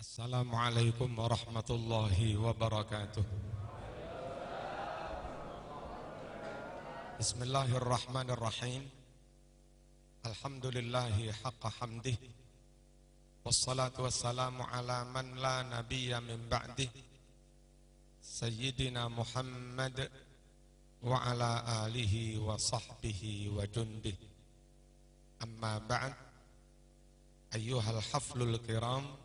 Assalamualaikum warahmatullahi wabarakatuh. Bismillahirrahmanirrahim. Alhamdulillahi haqqa hamdih. Wassalatu wassalamu ala man la nabiyya min ba'dih. Sayyidina Muhammad wa ala alihi wa sahbihi wa jundih. Amma ba'd. Ayyuhal haflul kiram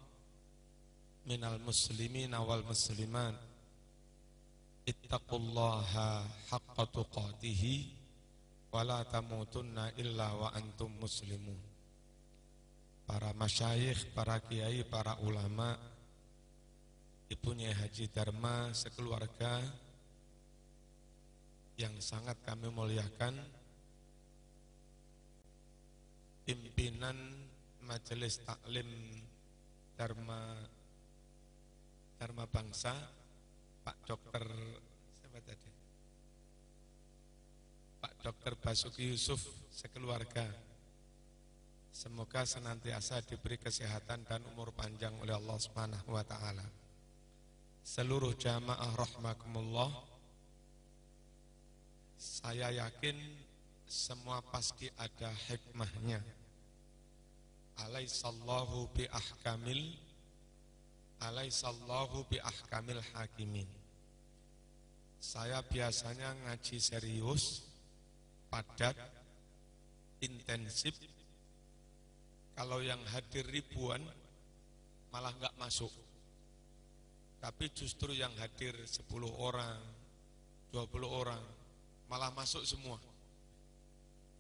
minal muslimina wal muslimat, ittaqullaha haqqa tuqatihi wa la tamutunna illa wa antum muslimun. Para masyayikh, para kiai, para ulama, Ibu Nyai Haji Dharma sekeluarga yang sangat kami muliakan, pimpinan Majelis Taklim Dharma Bangsa, Pak Dokter siapa tadi? Pak Dokter Basuki Yusuf sekeluarga. Semoga senantiasa diberi kesehatan dan umur panjang oleh Allah Subhanahu wa taala. Seluruh jamaah rahimakumullah, saya yakin semua pasti ada hikmahnya. Alaihissallahu bi ahkamil hakimin. Saya biasanya ngaji serius, padat, intensif. Kalau yang hadir ribuan malah enggak masuk. Tapi justru yang hadir 10 orang, 20 orang malah masuk semua.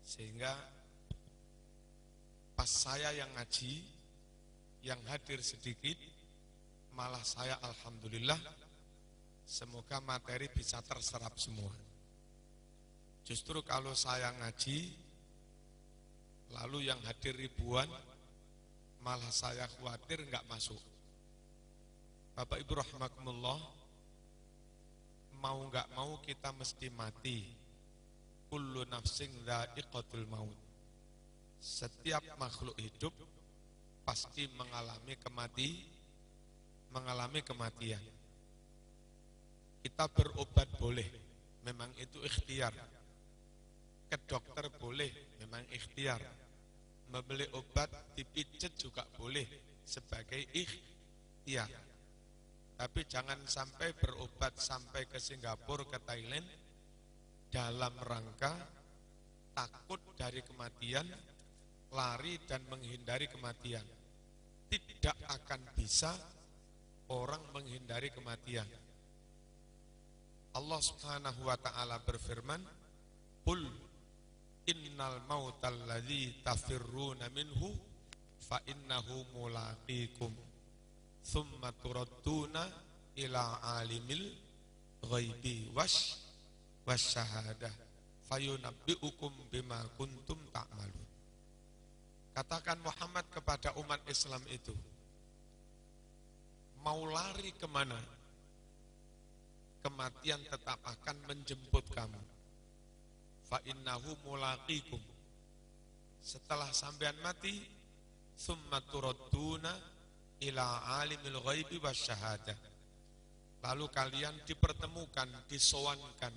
Sehingga pas saya yang ngaji, yang hadir sedikit, malah saya alhamdulillah, semoga materi bisa terserap semua. Justru kalau saya ngaji, lalu yang hadir ribuan, malah saya khawatir enggak masuk. Bapak Ibu rahimakumullah, mau enggak mau kita mesti mati. Kullu nafsin dha'iqatul maut. Setiap makhluk hidup pasti mengalami kematian. Kita berobat boleh, memang itu ikhtiar. Ke dokter boleh, memang ikhtiar. Membeli obat, dipijet juga boleh sebagai ikhtiar. Tapi jangan sampai berobat sampai ke Singapura, ke Thailand dalam rangka takut dari kematian, lari dan menghindari kematian. Tidak akan bisa orang menghindari kematian. Allah Subhanahu wa taala berfirman, "Qul innal mautal ladzi tafirruna minhu fa innahu mulaqikum tsumma turadduna ila alimil ghaibi wasyahadah fayunabbiukum bima kuntum ta'malun." Katakan Muhammad kepada umat Islam itu, mau lari kemana? Kematian tetap akan menjemput kamu. Fa innahu mulaqikum. Setelah sampean mati, summa turadduna ila alimil ghaibi wasyahadah. Lalu kalian dipertemukan, disowankan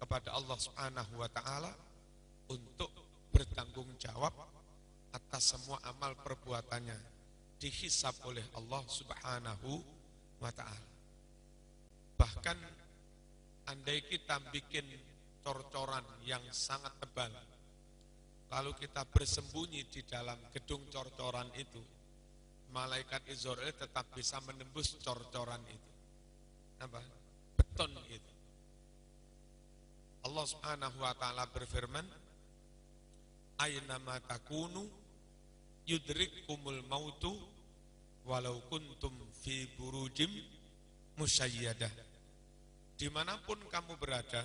kepada Allah Subhanahu wa taala untuk bertanggung jawab atas semua amal perbuatannya, dihisab oleh Allah Subhanahu wa ta'ala. Bahkan andai kita bikin cor-coran yang sangat tebal, lalu kita bersembunyi di dalam gedung cor-coran itu, malaikat Israel tetap bisa menembus cor-coran itu. Apa? Beton itu. Allah Subhanahu wa ta'ala berfirman, "Aynama takunu yudrikkumul mautu walau kuntum fi burujim musyayyadah." Dimanapun kamu berada,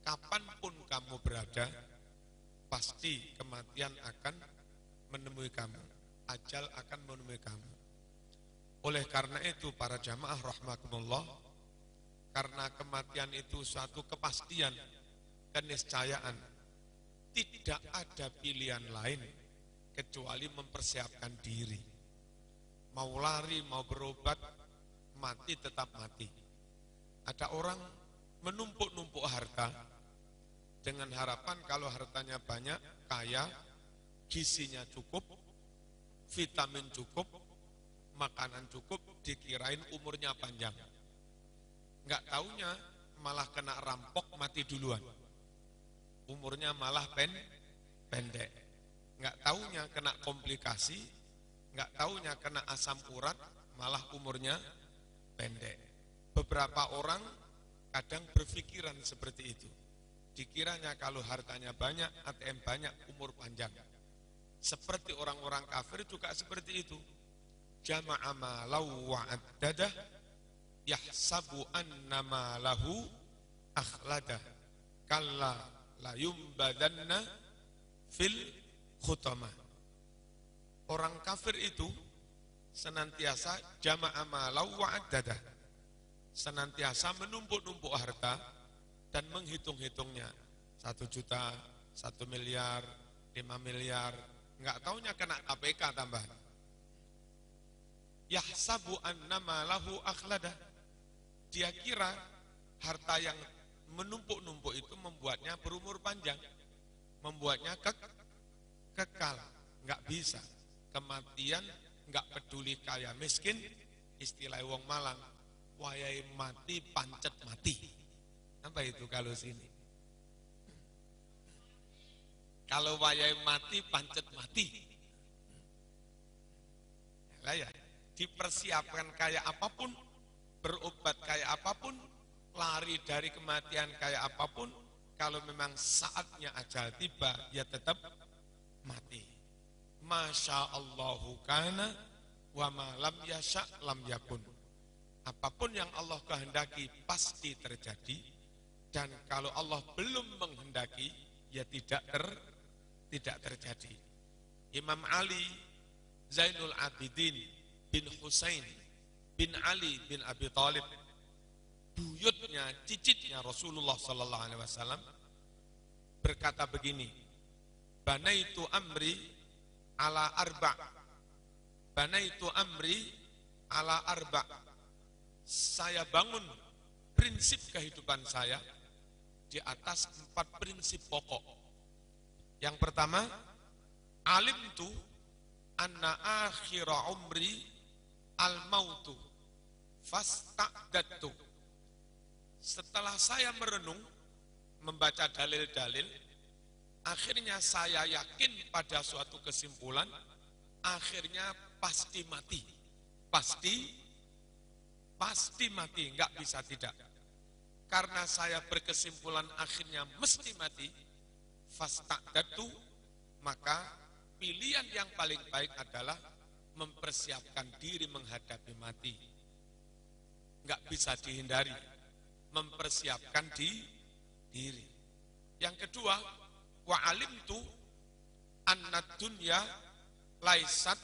kapanpun kamu berada, pasti kematian akan menemui kamu, ajal akan menemui kamu. Oleh karena itu para jamaah rahimakumullah, karena kematian itu suatu kepastian, keniscayaan, tidak ada pilihan lain kecuali mempersiapkan diri. mau lari, mau berobat, mati tetap mati. Ada orang menumpuk-numpuk harta dengan harapan kalau hartanya banyak, kaya, gizinya cukup, vitamin cukup, makanan cukup, dikirain umurnya panjang. Enggak taunya malah kena rampok, mati duluan. Umurnya malah pendek. Enggak taunya kena komplikasi, enggak taunya kena asam urat, malah umurnya pendek. Beberapa orang kadang berpikiran seperti itu. Dikiranya kalau hartanya banyak, ATM banyak, umur panjang. Seperti orang-orang kafir juga seperti itu. Jama'a malahu wa'addadah, yahsabu anna malahu akhladah, kalla la yumbadanna fil khutamah. Orang kafir itu senantiasa jama'a malahu wa'addadah, senantiasa menumpuk-numpuk harta dan menghitung-hitungnya. 1 juta, 1 miliar, 5 miliar, enggak taunya kena KPK tambah. Yahsabu annama lahu akhladah. Dia kira harta yang menumpuk-numpuk itu membuatnya berumur panjang, membuatnya kekal. Enggak bisa. Kematian enggak peduli kaya miskin, istilah wong Malang, wayai mati pancet mati. Apa itu kalau sini? Kalau wayai mati pancet mati. Lah ya, dipersiapkan kayak apapun, berobat kayak apapun, lari dari kematian kayak apapun, kalau memang saatnya ajal tiba, ya tetap mati. Masya Allahu kana wa ma lam yasha lam yakun. Apapun yang Allah kehendaki pasti terjadi, dan kalau Allah belum menghendaki, ya tidak terjadi. Imam Ali Zainul Abidin bin Husain bin Ali bin Abi Thalib, buyutnya, cicitnya Rasulullah sallallahu alaihi wasallam, berkata begini, banaitu amri ala arba', banaitu amri ala arba', saya bangun prinsip kehidupan saya di atas 4 prinsip pokok. Yang pertama, alimtu anna akhira umri al-mautu fasta'dattu. Setelah saya merenung, membaca dalil-dalil, akhirnya saya yakin pada suatu kesimpulan, akhirnya pasti mati. Pasti mati, enggak bisa tidak. Karena saya berkesimpulan akhirnya mesti mati, fasta'dattu, maka pilihan yang paling baik adalah mempersiapkan diri menghadapi mati. Enggak bisa dihindari, mempersiapkan diri. Yang kedua, wa alimtu anna dunya laisat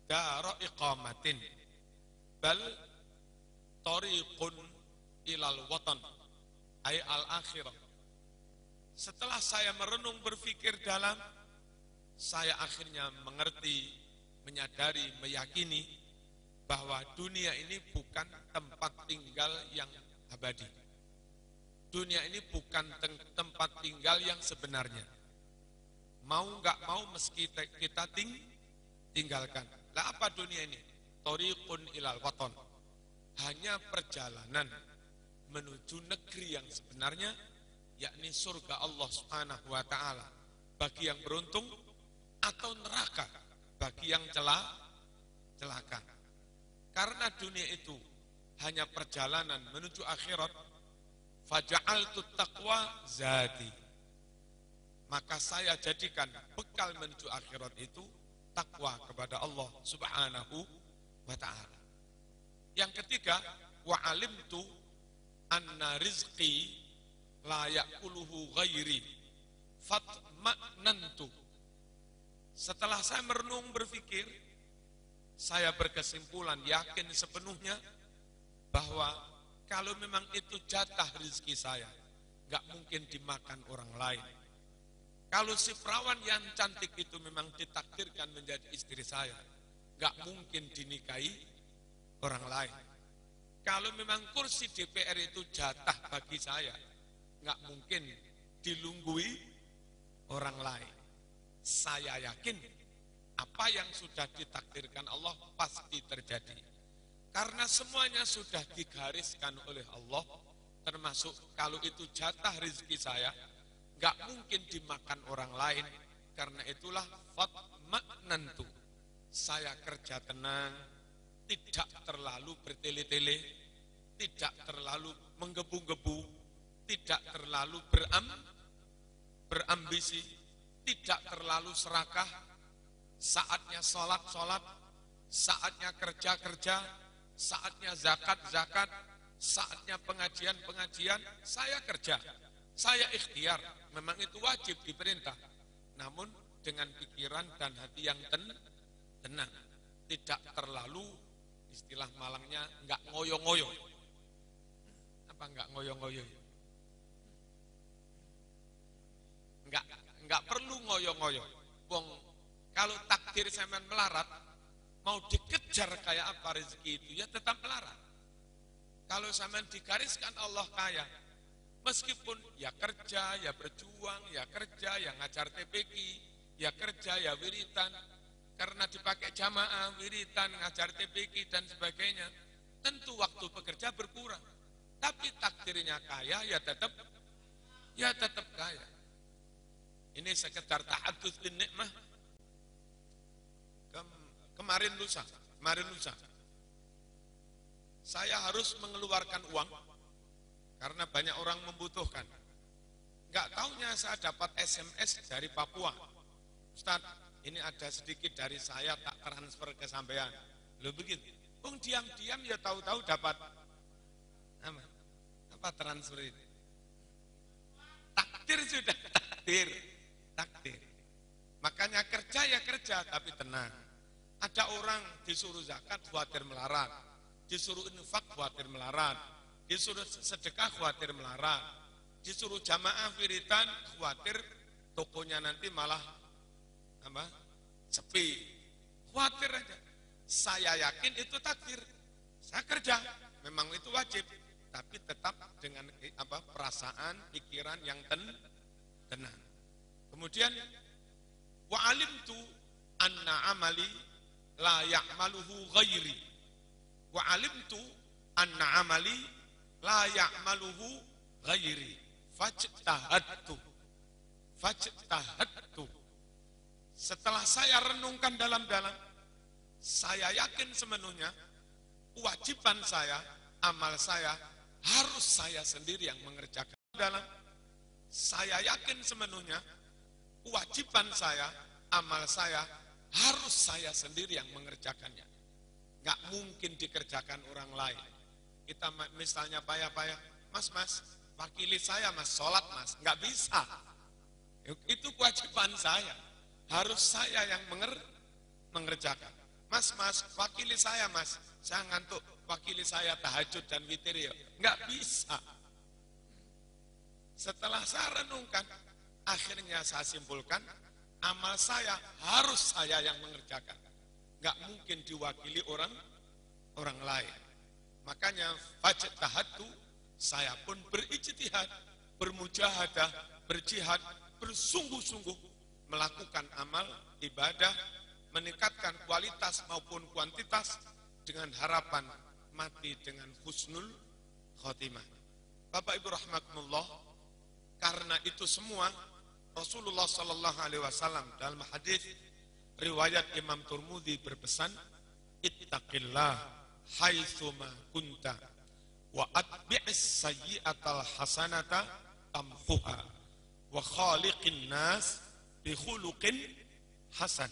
dara iqamatin bal tariqun ilal watan ay al akhirah. Setelah saya merenung berpikir dalam, saya akhirnya mengerti, menyadari, meyakini bahwa dunia ini bukan tempat tinggal yang abadi. Dunia ini bukan tempat tinggal yang sebenarnya. Mau nggak mau meski kita tinggalkan. Lah apa dunia ini? Thoriqun ilal watan. Hanya perjalanan menuju negeri yang sebenarnya, yakni surga Allah Subhanahu wa taala bagi yang beruntung, atau neraka bagi yang celaka. Karena dunia itu hanya perjalanan menuju akhirat, faja'altu taqwa zadi, maka saya jadikan bekal menuju akhirat itu takwa kepada Allah Subhanahu wa ta'ala. Yang ketiga, wa alimtu anna rizqi la ya'kuluhu ghairi fatma'nantu. Setelah saya merenung berpikir, saya berkesimpulan yakin sepenuhnya bahwa kalau memang itu jatah rezeki saya, gak mungkin dimakan orang lain. Kalau si perawan yang cantik itu memang ditakdirkan menjadi istri saya, nggak mungkin dinikahi orang lain. Kalau memang kursi DPR itu jatah bagi saya, nggak mungkin dilunggui orang lain. Saya yakin apa yang sudah ditakdirkan Allah pasti terjadi. Karena semuanya sudah digariskan oleh Allah, termasuk kalau itu jatah rezeki saya, nggak mungkin dimakan orang lain. Karena itulah fatma'nantu. Saya kerja tenang, tidak terlalu bertele-tele, tidak terlalu menggebu-gebu, tidak terlalu berambisi, tidak terlalu serakah. Saatnya sholat, saatnya kerja, saatnya zakat, saatnya pengajian, saya kerja, saya ikhtiar. Memang itu wajib diperintah. Namun dengan pikiran dan hati yang tenang, tidak terlalu, istilah Malangnya, enggak ngoyo-ngoyo. Apa enggak ngoyo-ngoyo? Enggak perlu ngoyo-ngoyo. Wong kalau takdir sampean melarat, mau dikejar kayak apa rezeki itu, ya tetap melarat. Kalau sampean digariskan Allah kaya, meskipun ya kerja, ya berjuang, ya kerja, ya ngajar TPQ, ya kerja, ya wiritan, karena dipakai jamaah, wiritan, ngajar TPQ dan sebagainya, tentu waktu bekerja berkurang. Tapi takdirnya kaya, ya tetap kaya. Ini sekedar ta'addud bin nikmah. Kemarin lusa, saya harus mengeluarkan uang karena banyak orang membutuhkan. Enggak taunya saya dapat SMS dari Papua. Ustaz, ini ada sedikit dari saya tak transfer ke sampean. Loh begitu. Wong diam-diam ya tahu-tahu dapat apa transfer itu? Takdir sudah takdir. Makanya kerja ya kerja tapi tenang. Ada orang disuruh zakat khawatir melarat, disuruh infak khawatir melarat, disuruh sedekah khawatir melarat, disuruh jamaah wiritan khawatir tokonya nanti malah sepi. Khawatir aja. Saya yakin itu takdir. Saya kerja, memang itu wajib, tapi tetap dengan perasaan, pikiran yang tenang. Kemudian wa alimtu anna amali la ya'maluhu ghairi. Wa alimtu anna amali la ya'maluhu ghairi. Fajtahadtu. Setelah saya renungkan dalam-dalam, saya yakin sepenuhnya kewajiban saya, amal saya harus saya sendiri yang mengerjakan. Dalam saya yakin sepenuhnya kewajiban saya, amal saya harus saya sendiri yang mengerjakannya. Nggak mungkin dikerjakan orang lain. Kita misalnya payah-payah, mas, wakili saya mas, sholat mas, nggak bisa. Itu kewajiban saya, harus saya yang mengerjakan. Mas, wakili saya mas, saya ngantuk, wakili saya tahajud dan witir ya, nggak bisa. Setelah saya renungkan, akhirnya saya simpulkan, amal saya harus saya yang mengerjakan. Nggak mungkin diwakili orang lain. Makanya fajtahadtu, saya pun berijtihad, bermujahadah, berjihad, bersungguh-sungguh melakukan amal ibadah, meningkatkan kualitas maupun kuantitas dengan harapan mati dengan husnul khotimah. Bapak Ibu rahimakumullah, karena itu semua Rasulullah sallallahu alaihi wasallam dalam hadis riwayat Imam Tirmidzi berpesan, ittaqillah haitsuma kunta wa atbi'is sayyi'atal hasanata tamhuha wa khaliqin nas bi khuluqin hasan.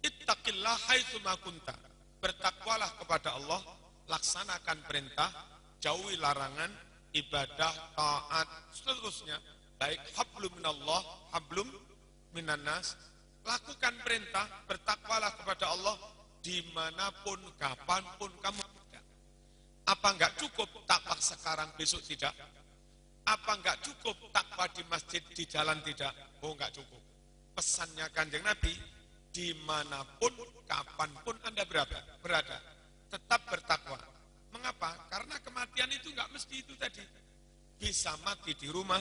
Ittaqillah haitsuma kunta, bertakwalah kepada Allah, laksanakan perintah, jauhi larangan, ibadah, taat, seterusnya. Baik hablum minallah, hablum minannas. Lakukan perintah, bertakwalah kepada Allah dimanapun, kapanpun kamu ada. Apa enggak cukup takwa sekarang besok tidak? Apa enggak cukup takwa di masjid, di jalan tidak? Oh enggak cukup. Pesannya Kanjeng Nabi, dimanapun, kapanpun Anda berada. Tetap bertakwa. Mengapa? Karena kematian itu nggak mesti itu tadi. Bisa mati di rumah,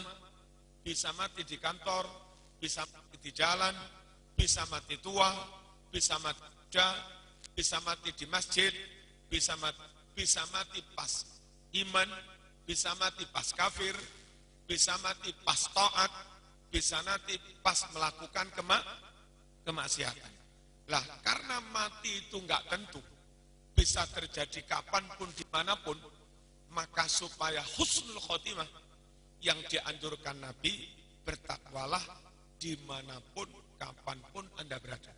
bisa mati di kantor, bisa mati di jalan, bisa mati tua, bisa mati muda, bisa mati di masjid, bisa mati pas iman, bisa mati pas kafir, bisa mati pas taat, bisa mati pas melakukan kemaksiatan. Lah, karena mati itu nggak tentu, bisa terjadi kapanpun, dimanapun, maka supaya husnul khotimah yang dianjurkan Nabi, bertakwalah dimanapun, kapanpun Anda berada.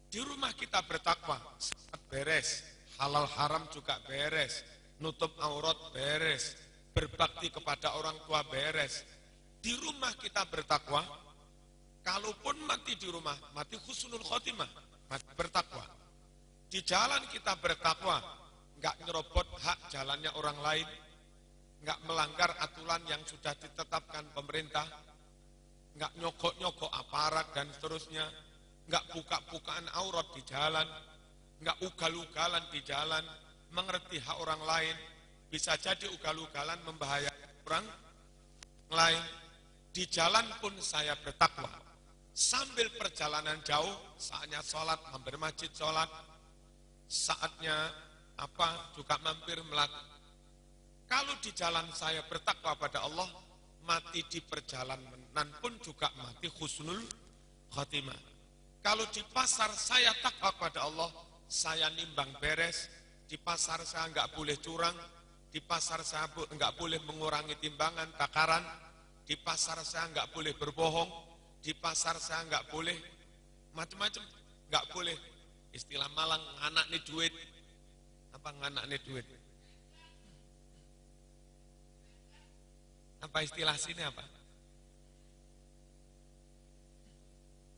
Di rumah kita bertakwa, saat beres, halal haram juga beres, nutup aurat beres, berbakti kepada orang tua beres. Di rumah kita bertakwa, kalaupun mati di rumah, mati husnul khotimah, mati bertakwa. Di jalan kita bertakwa, enggak nyerobot hak jalannya orang lain, enggak melanggar aturan yang sudah ditetapkan pemerintah, enggak nyogok-nyogok aparat dan seterusnya, enggak buka-bukaan aurat di jalan, enggak ugal-ugalan di jalan, mengerti hak orang lain, bisa jadi ugal-ugalan membahayakan orang lain. Di jalan pun saya bertakwa. Sambil perjalanan jauh, saatnya sholat, mampir masjid sholat, saatnya juga mampir melakukan. Kalau di jalan saya bertakwa pada Allah, mati di perjalanan pun juga mati husnul khotimah. Kalau di pasar saya takwa kepada Allah, saya nimbang beres, di pasar saya enggak boleh curang, di pasar saya enggak boleh mengurangi timbangan, takaran, di pasar saya enggak boleh berbohong, di pasar saya enggak boleh macam-macam, enggak boleh istilah Malang nganak nih duit. Apa nganak nih duit? Apa istilah sini apa?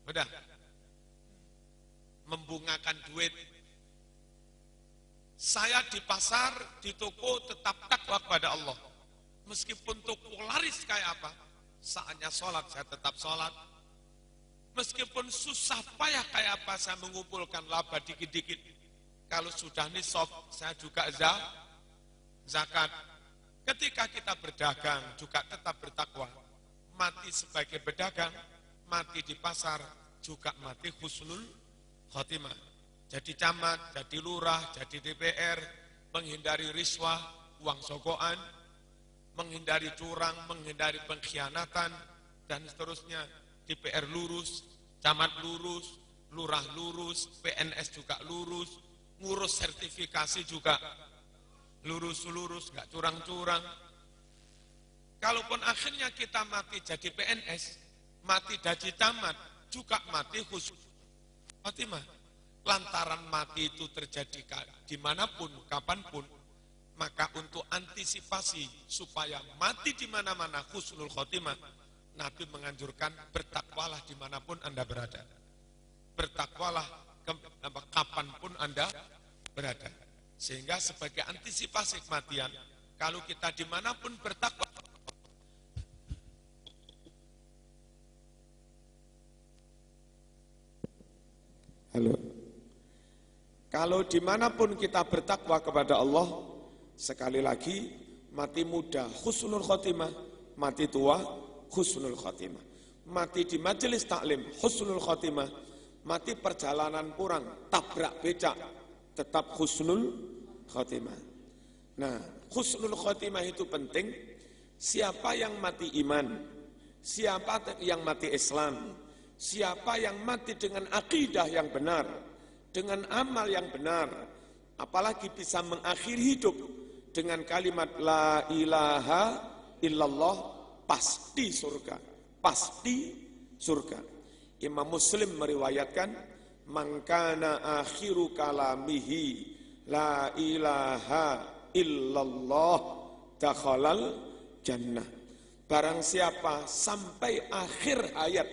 Udah. Membungakan duit. Saya di pasar, di toko tetap takwa kepada Allah. Meskipun toko laris kayak apa, saatnya sholat saya tetap sholat. Meskipun susah payah kayak apa, saya mengumpulkan laba dikit-dikit. Kalau sudah nisab, saya juga zakat. Ketika kita berdagang, juga tetap bertakwa. Mati sebagai pedagang, mati di pasar, juga mati husnul khotimah. Jadi camat, jadi lurah, jadi DPR, menghindari riswah, uang sogokan, menghindari curang, menghindari pengkhianatan, dan seterusnya. DPR lurus, camat lurus, lurah lurus, PNS juga lurus, ngurus sertifikasi juga lurus-lurus, nggak curang-curang. Kalaupun akhirnya kita mati jadi PNS, mati jadi camat, juga mati husnul khotimah. Lantaran mati itu terjadi dimanapun, kapanpun, maka untuk antisipasi supaya mati di mana-mana husnul khotimah, Nabi menganjurkan bertakwalah dimanapun Anda berada. Bertakwalah kapanpun Anda berada. Sehingga sebagai antisipasi kematian, kalau kita dimanapun bertakwa. Halo. Kalau dimanapun kita bertakwa kepada Allah, sekali lagi, mati muda husnul khotimah, mati tua husnul khotimah, mati di majelis taklim husnul khotimah, mati perjalanan kurang, tabrak becak, tetap husnul khotimah. Nah, husnul khotimah itu penting. Siapa yang mati iman, siapa yang mati Islam, siapa yang mati dengan akidah yang benar, dengan amal yang benar, apalagi bisa mengakhiri hidup dengan kalimat la ilaha illallah, pasti surga, pasti surga. Imam Muslim meriwayatkan, man kana akhiru kalamihi la ilaha illallah dakhalal jannah. Barang siapa sampai akhir hayat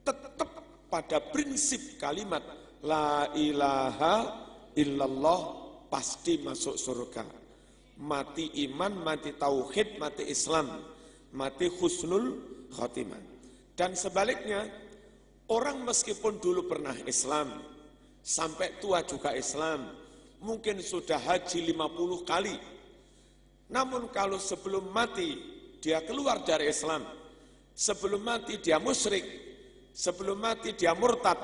tetap pada prinsip kalimat la ilaha illallah, pasti masuk surga. Mati iman, mati tauhid, mati Islam, mati husnul khotimah. Dan sebaliknya, Orang meskipun dulu pernah Islam, sampai tua juga Islam, mungkin sudah haji 50 kali. Namun kalau sebelum mati dia keluar dari Islam, sebelum mati dia musyrik, sebelum mati dia murtad,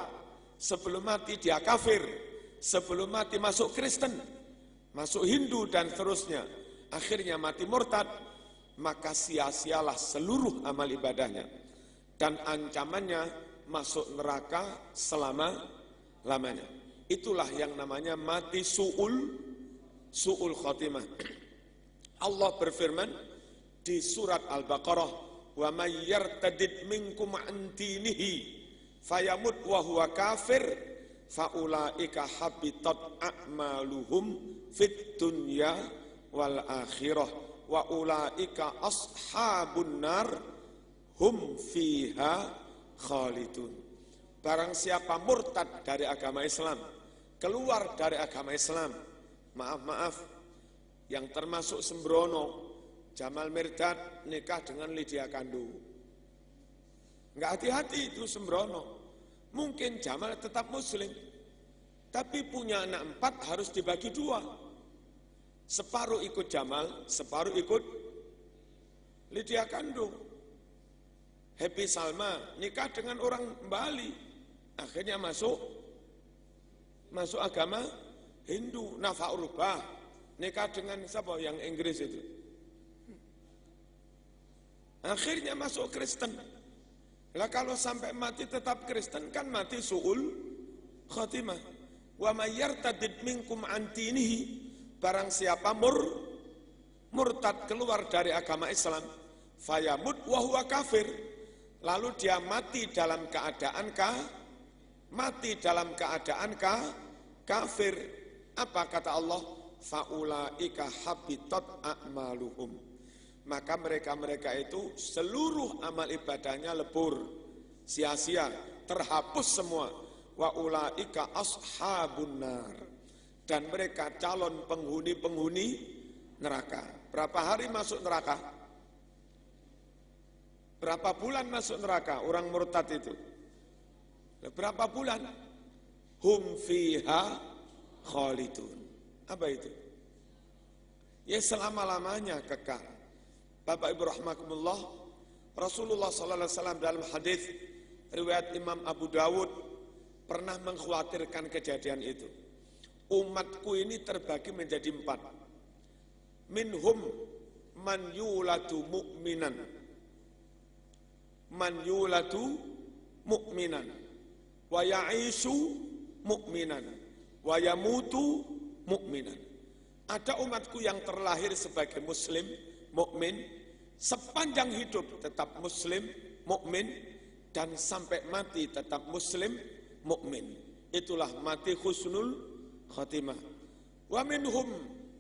sebelum mati dia kafir, sebelum mati masuk Kristen, masuk Hindu dan seterusnya, akhirnya mati murtad, maka sia-sialah seluruh amal ibadahnya. Dan ancamannya masuk neraka selama-lamanya. Itulah yang namanya mati su'ul khatimah. Allah berfirman di surat Al-Baqarah, "Wa may yartadid minkum an dinihi fayamut wa huwa kafir faulaika habitat a'maluhum fid dunya wal akhirah wa ulaika ashabun nar hum fiha khalidun." Barang siapa murtad dari agama Islam, keluar dari agama Islam, maaf, yang termasuk sembrono, Jamal Mirdad nikah dengan Lydia Kandu. Enggak hati-hati itu sembrono. Mungkin Jamal tetap muslim, tapi punya anak 4 harus dibagi 2. Separuh ikut Jamal, separuh ikut Lydia Kandu. Happy Salma nikah dengan orang Bali, akhirnya masuk agama Hindu. Nafa Urbah nikah dengan siapa yang Inggris itu, akhirnya masuk Kristen. Lah kalau sampai mati tetap Kristen kan mati su'ul khatimah. Wa may yartadid minkum an dinihi, barang siapa murtad keluar dari agama Islam, fayamut wa huwa kafir, lalu dia mati dalam keadaan kafir. Apa kata Allah? Faulaika habitat a'maluhum. Maka mereka itu seluruh amal ibadahnya lebur, sia-sia, terhapus semua. Wa ulaika ashabun nar. Dan mereka calon penghuni neraka. Berapa hari masuk neraka? Berapa bulan masuk neraka orang murtad itu? Berapa bulan? Hum fiha khalidun. Apa itu? Ya selama-lamanya kekal. Bapak Ibu rahimakumullah, Rasulullah sallallahu alaihi wasallam dalam hadis riwayat Imam Abu Dawud pernah mengkhawatirkan kejadian itu. Umatku ini terbagi menjadi 4. Minhum man yuladu mu'minan. Man yuladu mu'minan wa ya'ishu mu'minan wa yamutu mu'minan. Ada umatku yang terlahir sebagai muslim, mukmin, sepanjang hidup tetap muslim, mukmin, dan sampai mati tetap muslim, mukmin. Itulah mati husnul khatimah. Wa minhum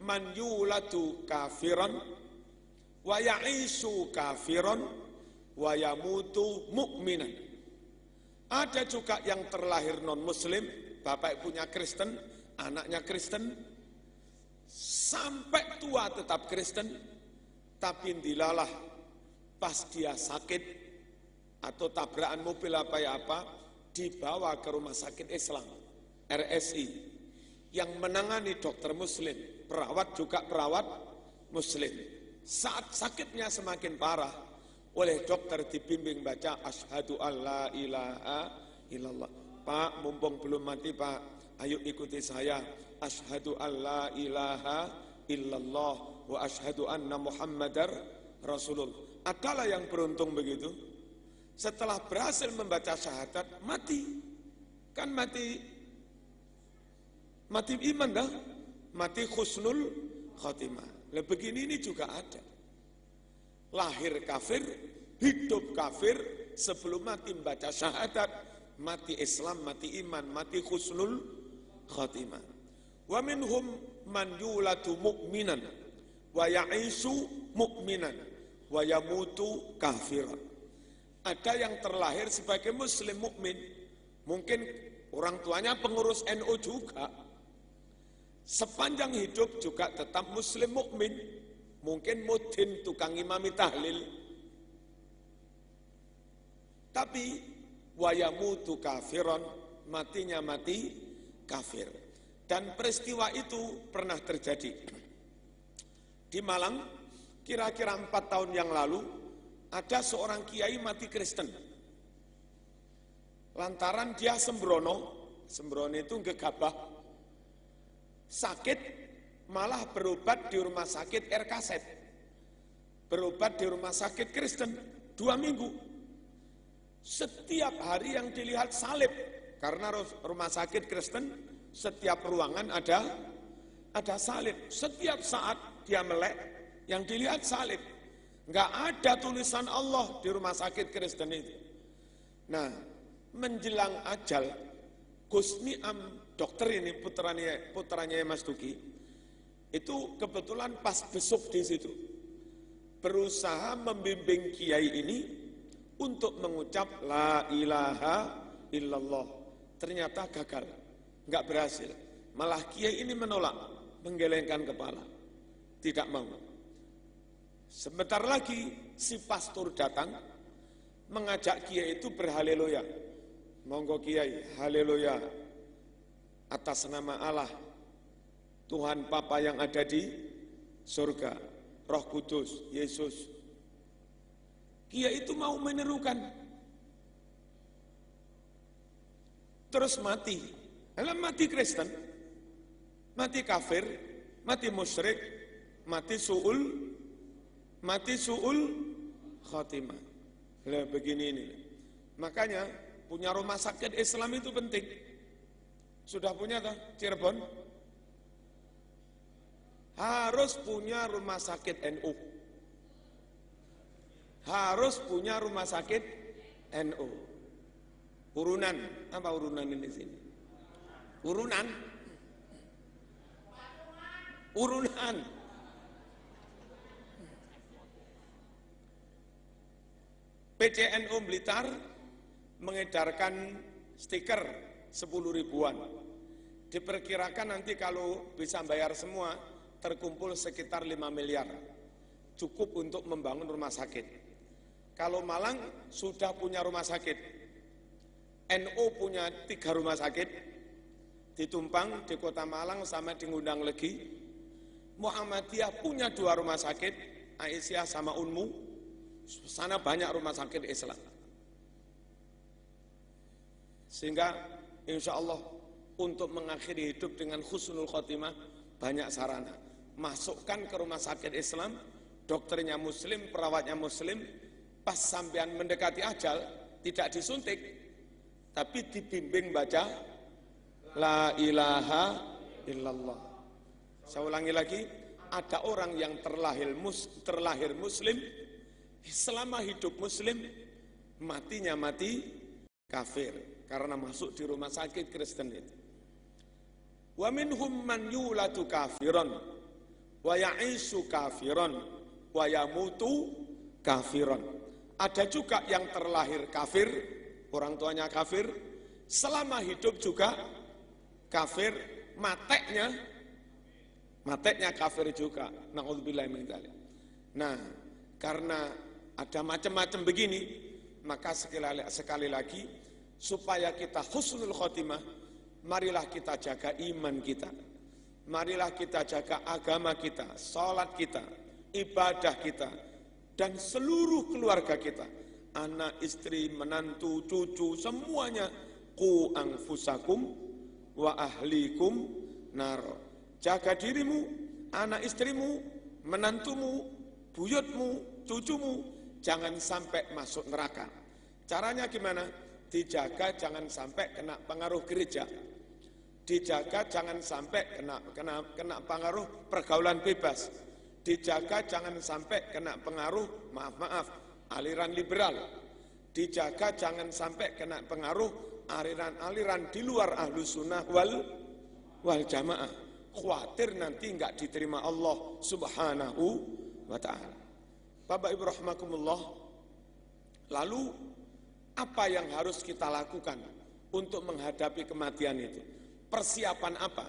man yuladu kafiran wa ya'ishu kafiran wa yamutu mu'minan. Ada juga yang terlahir non muslim, bapak punya Kristen, anaknya Kristen, sampai tua tetap Kristen, tapi dilalah pas dia sakit atau tabrakan mobil apa dibawa ke rumah sakit Islam, RSI, yang menangani dokter muslim, perawat juga perawat muslim. Saat sakitnya semakin parah, oleh dokter dibimbing baca asyhadu alla ilaha illallah. Pak, mumpung belum mati Pak, ayo ikuti saya. Asyhadu alla ilaha illallah wa asyhadu anna Muhammadar Rasulullah. Adalah yang beruntung begitu. Setelah berhasil membaca syahadat, mati. Kan mati iman dah. Mati husnul khatimah. Lah begini ini juga ada. Lahir kafir, hidup kafir, sebelum mati membaca syahadat, mati Islam, mati iman, mati husnul khatimah. Wa minhum man yulatu mu'minan wa ya'ishu mu'minan wa yamutu kafiran. Ada yang terlahir sebagai muslim mukmin, mungkin orang tuanya pengurus NU juga, sepanjang hidup juga tetap muslim mukmin, mungkin mudin tukang imami tahlil. Tapi wa yamutu kafiron, matinya mati kafir. Dan peristiwa itu pernah terjadi di Malang. Kira-kira 4 tahun yang lalu ada seorang kiai mati Kristen lantaran dia sembrono itu gegabah, sakit malah berobat di rumah sakit RKZ, berobat di rumah sakit Kristen 2 minggu. Setiap hari yang dilihat salib, karena rumah sakit Kristen setiap ruangan ada salib. Setiap saat dia melek, yang dilihat salib. Enggak ada tulisan Allah di rumah sakit Kristen itu. Nah, menjelang ajal, Gus Niam, dokter ini putranya Mas Duki, itu kebetulan pas besuk di situ, berusaha membimbing kiai ini untuk mengucap la ilaha illallah. Ternyata gagal, enggak berhasil. Malah kiai ini menolak, menggelengkan kepala, tidak mau. Sebentar lagi si pastor datang mengajak kiai itu berhaleluya. Monggo kiai, haleluya atas nama Allah, Tuhan Bapa yang ada di surga, Roh Kudus, Yesus. Kiai itu mau menirukan, terus mati. Dalam mati Kristen, mati kafir, mati musyrik, mati su'ul khatimah. Lah begini ini. Makanya punya rumah sakit Islam itu penting. Sudah punya toh Cirebon? Harus punya rumah sakit NU. Harus punya rumah sakit NU. Urunan, apa urunan ini sini? Urunan. PCNU Blitar mengedarkan stiker 10 ribuan. Diperkirakan nanti kalau bisa bayar semua, terkumpul sekitar 5 miliar. Cukup untuk membangun rumah sakit. Kalau Malang sudah punya rumah sakit, NU punya 3 rumah sakit, di Tumpang, di Kota Malang, sama di Ngundang Legi. Muhammadiyah punya 2 rumah sakit, Aisyah sama Unmu. Sana banyak rumah sakit Islam. Sehingga insya Allah untuk mengakhiri hidup dengan husnul khotimah banyak sarana. Masukkan ke rumah sakit Islam, dokternya muslim, perawatnya muslim, pas sampean mendekati ajal, tidak disuntik, tapi dibimbing baca la ilaha illallah. Saya ulangi lagi, ada orang yang terlahir muslim, selama hidup muslim, matinya mati kafir karena masuk di rumah sakit Kristen itu. Wa minhum man yulatu kafiran wa ya'ishu kafiran wa yamutu kafiran. Ada juga yang terlahir kafir, orang tuanya kafir, selama hidup juga kafir, mateknya kafir juga. Na'udzubillah min dzalik. Nah, karena ada macam-macam begini, maka sekali lagi supaya kita husnul khotimah, marilah kita jaga iman kita, marilah kita jaga agama kita, salat kita, ibadah kita, dan seluruh keluarga kita, anak, istri, menantu, cucu, semuanya. Qu anfusakum wa ahlikum nar. Jaga dirimu, anak istrimu, menantumu, buyutmu, cucumu, jangan sampai masuk neraka. Caranya gimana? Dijaga jangan sampai kena pengaruh gereja. Dijaga jangan sampai kena pengaruh pergaulan bebas. Dijaga jangan sampai kena pengaruh, maaf, aliran liberal. Dijaga jangan sampai kena pengaruh aliran-aliran di luar Ahlus Sunnah wal Jamaah. Khawatir nanti enggak diterima Allah Subhanahu wa ta'ala. Bapak Ibu rahimakumullah, lalu apa yang harus kita lakukan untuk menghadapi kematian itu? Persiapan apa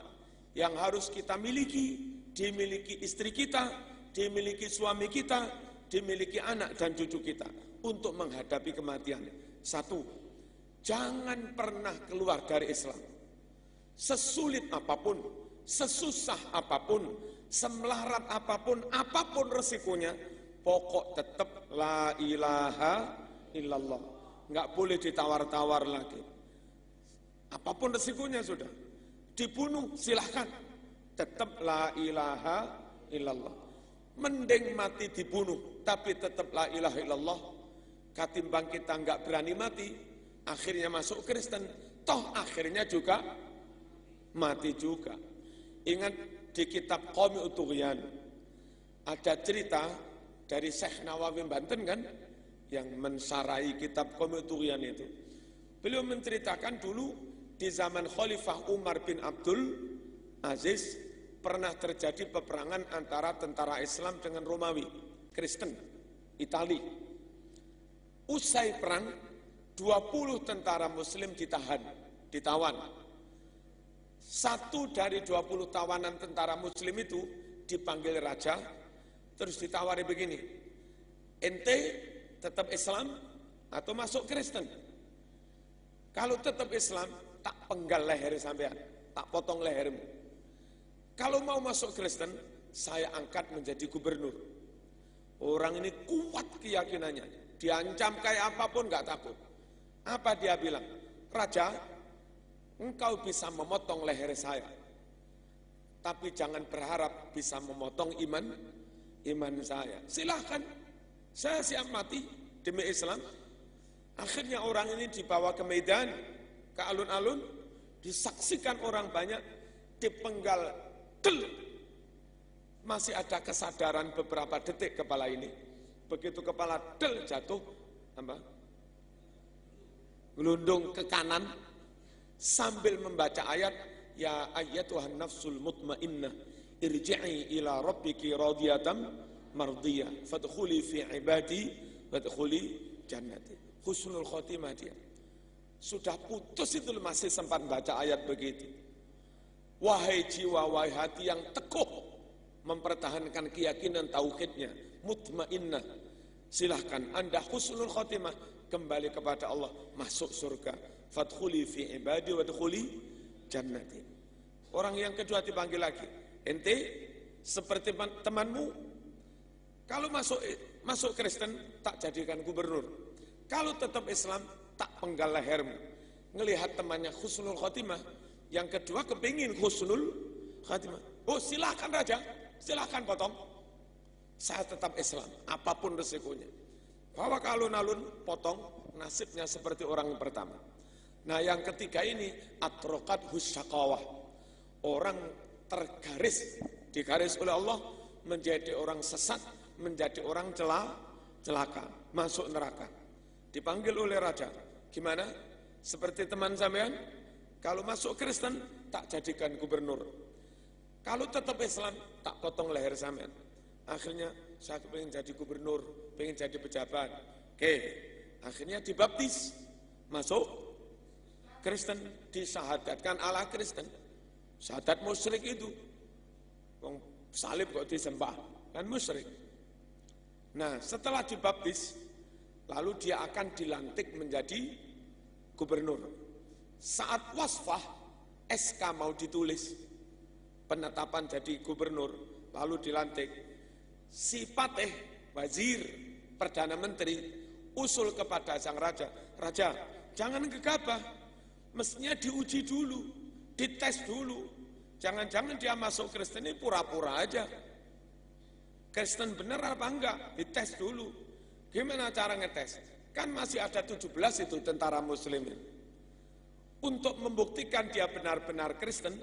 yang harus kita miliki, dimiliki istri kita, dimiliki suami kita, dimiliki anak dan cucu kita untuk menghadapi kematian? 1, Jangan pernah keluar dari Islam. Sesulit apapun, sesusah apapun, semelarat apapun, apapun resikonya, pokok tetap la ilaha illallah. Enggak boleh ditawar-tawar lagi. Apapun resikonya sudah. Dibunuh silahkan. Tetap la ilaha illallah. Mending mati dibunuh, tapi tetap la ilaha illallah. Ketimbang kita enggak berani mati, akhirnya masuk Kristen, toh akhirnya juga mati juga. Ingat di kitab Qaumi Utughyan ada cerita dari Syekh Nawawi Banten kan, yang mensarai kitab Qaumi Utughyan itu. Beliau menceritakan dulu di zaman Khalifah Umar bin Abdul Aziz pernah terjadi peperangan antara tentara Islam dengan Romawi, Kristen, Itali. Usai perang, 20 tentara Muslim ditawan. Satu dari 20 tawanan tentara Muslim itu dipanggil raja, terus ditawari begini, ente tetap Islam atau masuk Kristen? Kalau tetap Islam, tak penggal leher sampean, tak potong lehermu. Kalau mau masuk Kristen, saya angkat menjadi gubernur. Orang ini kuat keyakinannya. Diancam kayak apapun gak takut. Apa dia bilang? Raja, engkau bisa memotong leher saya. Tapi jangan berharap bisa memotong iman saya. Silahkan, saya siap mati demi Islam. Akhirnya orang ini dibawa ke medan, ke alun-alun, disaksikan orang banyak, dipenggal. Masih ada kesadaran beberapa detik kepala ini. Begitu kepala jatuh, gelundung ke kanan sambil membaca ayat, ya ayyatuhan nafsul mutmainnah irji'i ila rabbiki radiyatan mardiyah fadkhuli fi ibadi wadkhuli jannati. Husnul khotimah dia. Sudah putus itu masih sempat baca ayat begitu. Wahai jiwa, wahai hati yang teguh mempertahankan keyakinan tauhidnya, mutmainnah, silahkan Anda husnul khotimah, kembali kepada Allah, masuk surga. Fadkhuli fi ibadi wadkhuli jannati. Orang yang kedua dipanggil lagi, ente seperti temanmu, kalau masuk Kristen tak jadikan gubernur, kalau tetap Islam tak penggal lehermu. Ngelihat temannya husnul khotimah, yang kedua kepingin husnul khatimah. Oh silahkan raja, silahkan potong. Saya tetap Islam, apapun resikonya. Bawa ke alun-alun, potong, nasibnya seperti orang yang pertama. Nah yang ketiga ini, atrokat husyakawah. Orang tergaris, digaris oleh Allah, menjadi orang sesat, menjadi orang celaka, masuk neraka. Dipanggil oleh raja, gimana? Seperti teman sampean? Kalau masuk Kristen, tak jadikan gubernur. Kalau tetap Islam, tak potong leher sampean. Akhirnya, saya pengen jadi gubernur, pengen jadi pejabat. Oke, akhirnya dibaptis. Masuk Kristen, disyahadatkan ala Kristen. Syahadat musyrik itu. Salib kok disembah, kan musyrik. Nah, setelah dibaptis, lalu dia akan dilantik menjadi gubernur. Saat wasfah, SK mau ditulis, penetapan jadi gubernur, lalu dilantik. Si patih, wazir, perdana menteri, usul kepada sang raja, raja, jangan gegabah, mestinya diuji dulu, dites dulu. Jangan-jangan dia masuk Kristen ini pura-pura aja. Kristen bener apa enggak? Dites dulu. Gimana cara ngetes? Kan masih ada 17 itu tentara muslimin. Untuk membuktikan dia benar-benar Kristen,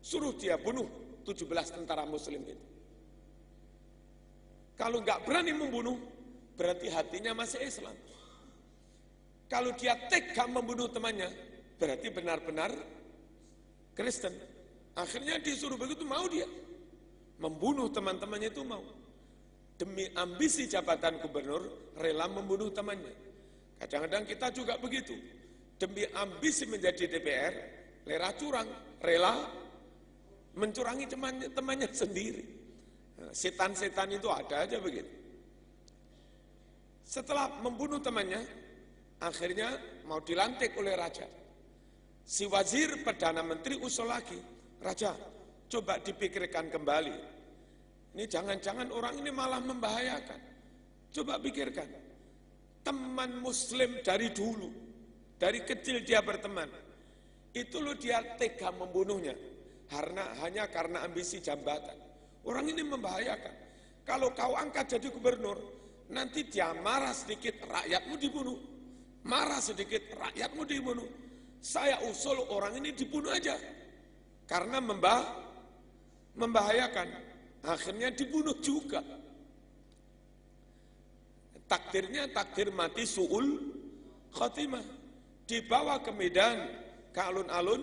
suruh dia bunuh 17 tentara muslim itu. Kalau enggak berani membunuh, berarti hatinya masih Islam. Kalau dia tega membunuh temannya, berarti benar-benar Kristen. Akhirnya disuruh begitu, mau dia. Membunuh teman-temannya itu mau. Demi ambisi jabatan gubernur, rela membunuh temannya. Kadang-kadang kita juga begitu. Demi ambisi menjadi DPR, rela mencurangi temannya sendiri. Setan-setan itu ada aja begitu. Setelah membunuh temannya, Akhirnya mau dilantik oleh raja. Si wazir Perdana Menteri usul lagi, Raja, coba dipikirkan kembali. Ini jangan-jangan orang ini malah membahayakan. Coba pikirkan. Teman muslim dari dulu, dari kecil dia berteman. Itu loh dia tega membunuhnya. Hanya karena ambisi jabatan. Orang ini membahayakan. Kalau kau angkat jadi gubernur, nanti dia marah sedikit, rakyatmu dibunuh. Marah sedikit, rakyatmu dibunuh. Saya usul orang ini dibunuh aja. Karena membahayakan. Akhirnya dibunuh juga. Takdirnya takdir mati su'ul khatimah. Dibawa ke medan, ke alun-alun,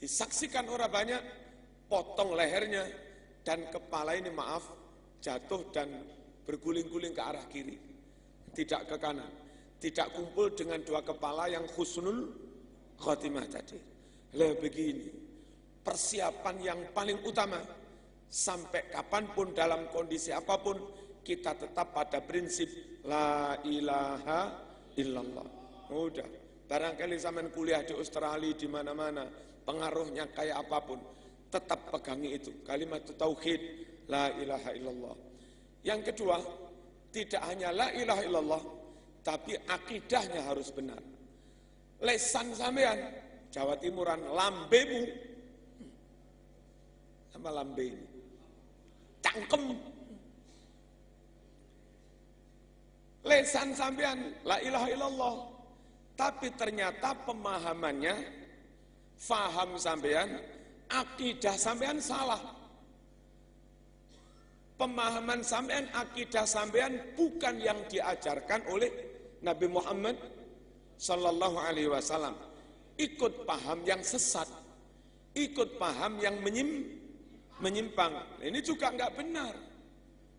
disaksikan orang banyak, potong lehernya, dan kepala ini maaf, jatuh dan berguling-guling ke arah kiri. Tidak ke kanan. Tidak kumpul dengan dua kepala yang husnul khatimah tadi. Lah begini, persiapan yang paling utama, sampai kapanpun dalam kondisi apapun, kita tetap pada prinsip la ilaha illallah. Udah, barangkali zaman kuliah di Australia di mana-mana, pengaruhnya kayak apapun, tetap pegangi itu, kalimat tauhid, la ilaha illallah. Yang kedua, tidak hanya la ilaha illallah, tapi akidahnya harus benar. Lesan sampean, Jawa Timuran, lambemu, sama lambe ini, cangkem. Lesan sampean, la ilaha illallah, tapi ternyata pemahamannya, faham sampean, akidah sampean salah. Pemahaman sampean, akidah sampean bukan yang diajarkan oleh Nabi Muhammad Sallallahu Alaihi Wasallam. Ikut paham yang sesat, ikut paham yang menyimpang. Ini juga enggak benar.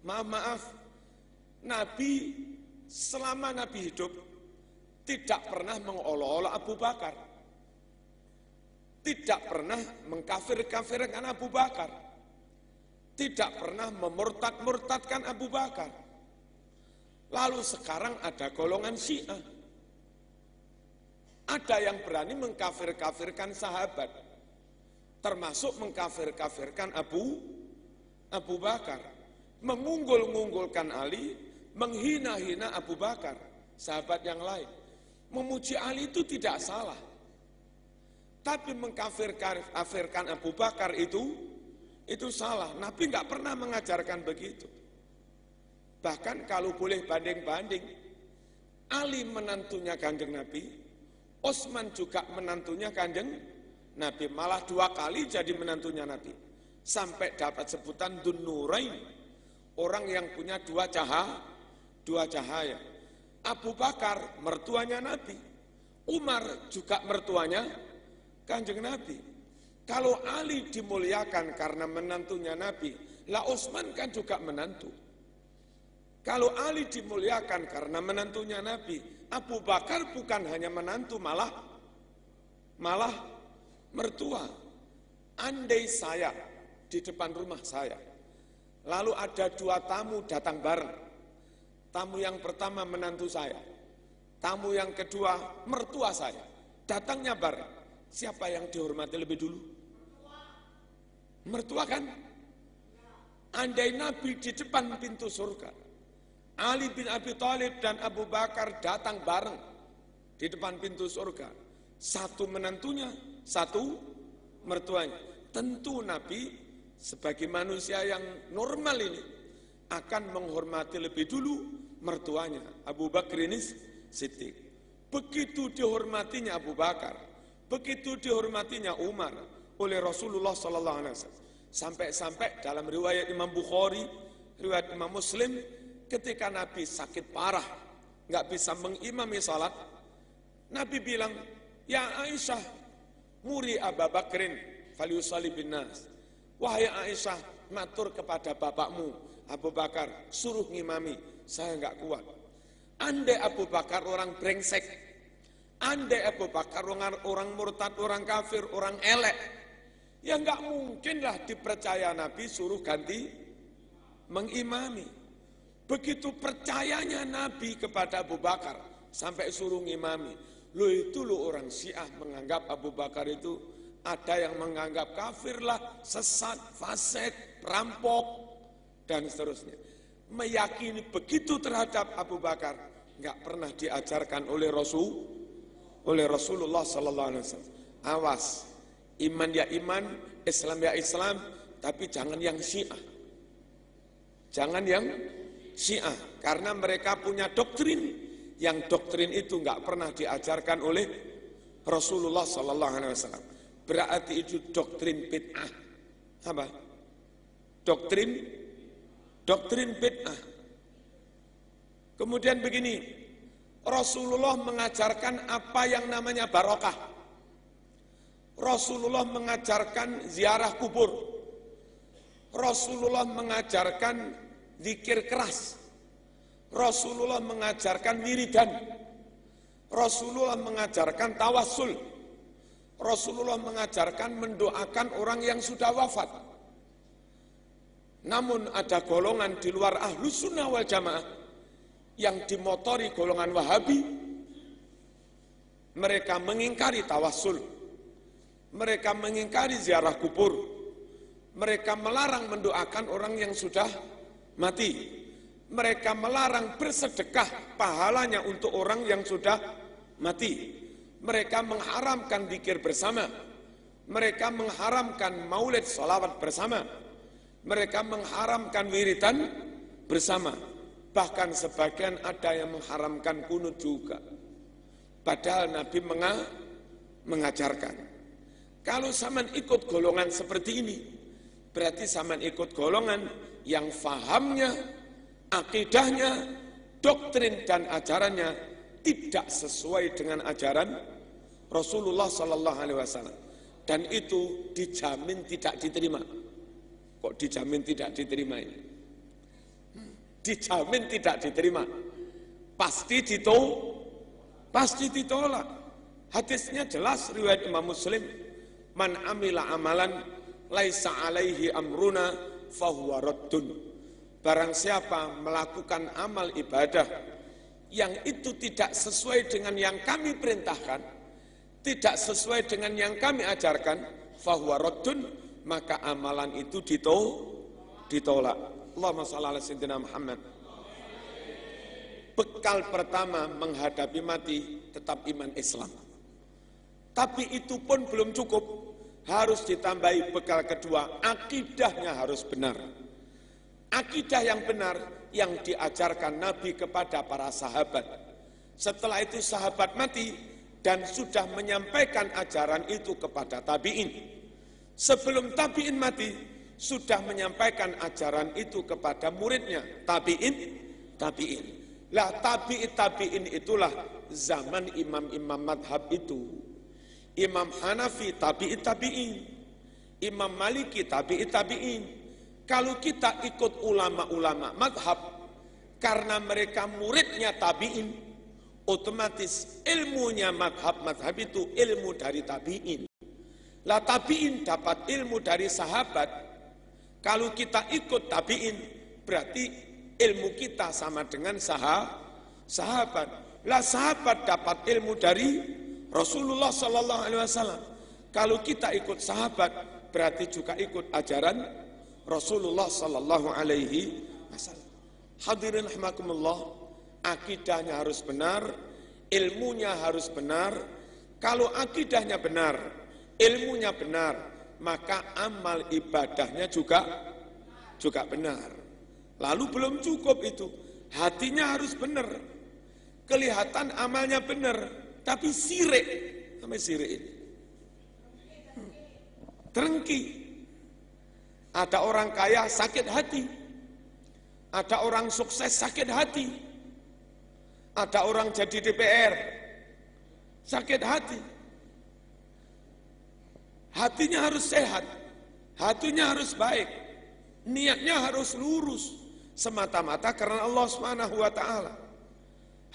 Maaf, Nabi selama Nabi hidup tidak pernah mengolok-olok Abu Bakar, tidak pernah mengkafir-kafirkan Abu Bakar, tidak pernah memurtad-murtadkan Abu Bakar. Lalu sekarang ada golongan Syiah, ada yang berani mengkafir-kafirkan sahabat, termasuk mengkafir-kafirkan Abu Bakar, mengunggul-unggulkan Ali, menghina-hina Abu Bakar, sahabat yang lain. Memuji Ali itu tidak salah, tapi mengkafirkan Abu Bakar itu salah. Nabi nggak pernah mengajarkan begitu. Bahkan kalau boleh banding-banding, Ali menantunya Kanjeng Nabi, Utsman juga menantunya Kanjeng Nabi, malah 2 kali jadi menantunya Nabi. Sampai dapat sebutan Dzun Nurain, orang yang punya 2 cahaya. Abu Bakar mertuanya Nabi, Umar juga mertuanya Kanjeng Nabi. Kalau Ali dimuliakan karena menantunya Nabi, lah Utsman kan juga menantu. Kalau Ali dimuliakan karena menantunya Nabi, Abu Bakar bukan hanya menantu, malah mertua. Andai saya di depan rumah saya, lalu ada 2 tamu datang bareng. Tamu yang pertama menantu saya, tamu yang kedua mertua saya, datangnya bareng. Siapa yang dihormati lebih dulu? Mertua kan? Andai Nabi di depan pintu surga, Ali bin Abi Thalib dan Abu Bakar datang bareng di depan pintu surga, satu menantunya, satu mertuanya. Tentu Nabi sebagai manusia yang normal ini akan menghormati lebih dulu mertuanya, Abu Bakar ini Siddiq. Begitu dihormatinya Abu Bakar, begitu dihormatinya Umar oleh Rasulullah SAW. Sampai-sampai dalam riwayat Imam Bukhari, riwayat Imam Muslim, ketika Nabi sakit parah, nggak bisa mengimami salat, Nabi bilang, ya Aisyah, muri Abu Bakrin, falyusalli bin nas. Wahai Aisyah, matur kepada bapakmu, Abu Bakar, suruh ngimami, saya nggak kuat. Andai Abu Bakar orang brengsek, andai Abu Bakar orang murtad, orang kafir, orang elek, ya nggak mungkinlah dipercaya Nabi suruh ganti mengimami. Begitu percayanya Nabi kepada Abu Bakar, sampai suruh ngimami. Loh itu loh orang Syiah menganggap Abu Bakar itu, ada yang menganggap kafir lah, sesat, fasik, perampok, dan seterusnya. Meyakini begitu terhadap Abu Bakar, nggak pernah diajarkan oleh Rasulullah Sallallahu Alaihi Wasallam. Awas, iman ya iman, Islam ya Islam, tapi jangan yang Syiah. Jangan yang Syiah, karena mereka punya doktrin. Yang doktrin itu nggak pernah diajarkan oleh Rasulullah Sallallahu Alaihi Wasallam. Berarti itu doktrin bid'ah. Apa? Doktrin bid'ah. Kemudian begini, Rasulullah mengajarkan apa yang namanya barokah. Rasulullah mengajarkan ziarah kubur. Rasulullah mengajarkan zikir keras. Rasulullah mengajarkan wiridan. Rasulullah mengajarkan tawassul. Rasulullah mengajarkan mendoakan orang yang sudah wafat. Namun ada golongan di luar Ahlus Sunnah wal Jamaah yang dimotori golongan Wahabi. Mereka mengingkari tawassul. Mereka mengingkari ziarah kubur. Mereka melarang mendoakan orang yang sudah mati. Mereka melarang bersedekah pahalanya untuk orang yang sudah mati. Mereka mengharamkan zikir bersama. Mereka mengharamkan maulid salawat bersama. Mereka mengharamkan wiridan bersama. Bahkan sebagian ada yang mengharamkan kunut juga. Padahal Nabi mengajarkan. Kalau zaman ikut golongan seperti ini, berarti zaman ikut golongan yang fahamnya, akidahnya, doktrin dan ajarannya tidak sesuai dengan ajaran Rasulullah Sallallahu Alaihi Wasallam, dan itu dijamin tidak diterima. Kok dijamin tidak diterima ini? Dijamin tidak diterima, pasti ditolak. Hadisnya jelas, riwayat Imam Muslim, man amila amalan laisa alaihi amruna fahuwa raddun. Barang siapa melakukan amal ibadah yang itu tidak sesuai dengan yang kami perintahkan, tidak sesuai dengan yang kami ajarkan, fahuwa raddun, maka amalan itu ditolak. Allahumma shalli ala sayyidina Muhammad. Bekal pertama menghadapi mati tetap iman Islam. Tapi itu pun belum cukup, harus ditambahi bekal kedua, akidahnya harus benar. Akidah yang benar yang diajarkan Nabi kepada para sahabat. Setelah itu sahabat mati dan sudah menyampaikan ajaran itu kepada tabi'in. Sebelum tabi'in mati, sudah menyampaikan ajaran itu kepada muridnya, tabi'in. Lah tabi'in itulah zaman imam-imam madhab itu. Imam Hanafi tabi'in. Imam Maliki tabi'in. Kalau kita ikut ulama-ulama madhab, karena mereka muridnya tabi'in, otomatis ilmunya madhab itu ilmu dari tabi'in. Lah tabi'in dapat ilmu dari sahabat. Kalau kita ikut tabi'in, berarti ilmu kita sama dengan sahabat. Lah sahabat dapat ilmu dari Rasulullah Sallallahu Alaihi Wasallam. Kalau kita ikut sahabat, berarti juga ikut ajaran Rasulullah Sallallahu Alaihi Wasallam. Hadirin rahimakumullah, akidahnya harus benar, ilmunya harus benar. Kalau akidahnya benar, ilmunya benar, maka amal ibadahnya juga benar. Lalu belum cukup itu, hatinya harus benar. Kelihatan amalnya benar, tapi sirik, sampai sirik ini. Terengki. Ada orang kaya sakit hati. Ada orang sukses sakit hati. Ada orang jadi DPR sakit hati. Hatinya harus sehat. Hatinya harus baik. Niatnya harus lurus. Semata-mata karena Allah Subhanahu wa Ta'ala.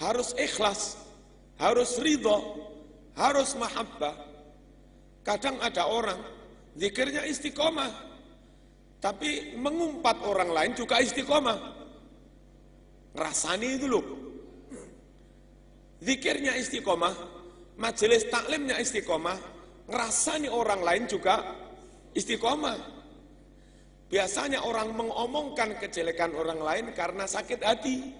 Harus ikhlas. Harus ridha. Harus mahabbah. Kadang ada orang zikirnya istiqomah, tapi mengumpat orang lain juga istiqomah. Rasani itu loh. zikirnya istiqomah, majelis taklimnya istiqomah, ngerasani orang lain juga istiqomah. Biasanya orang mengomongkan kejelekan orang lain karena sakit hati.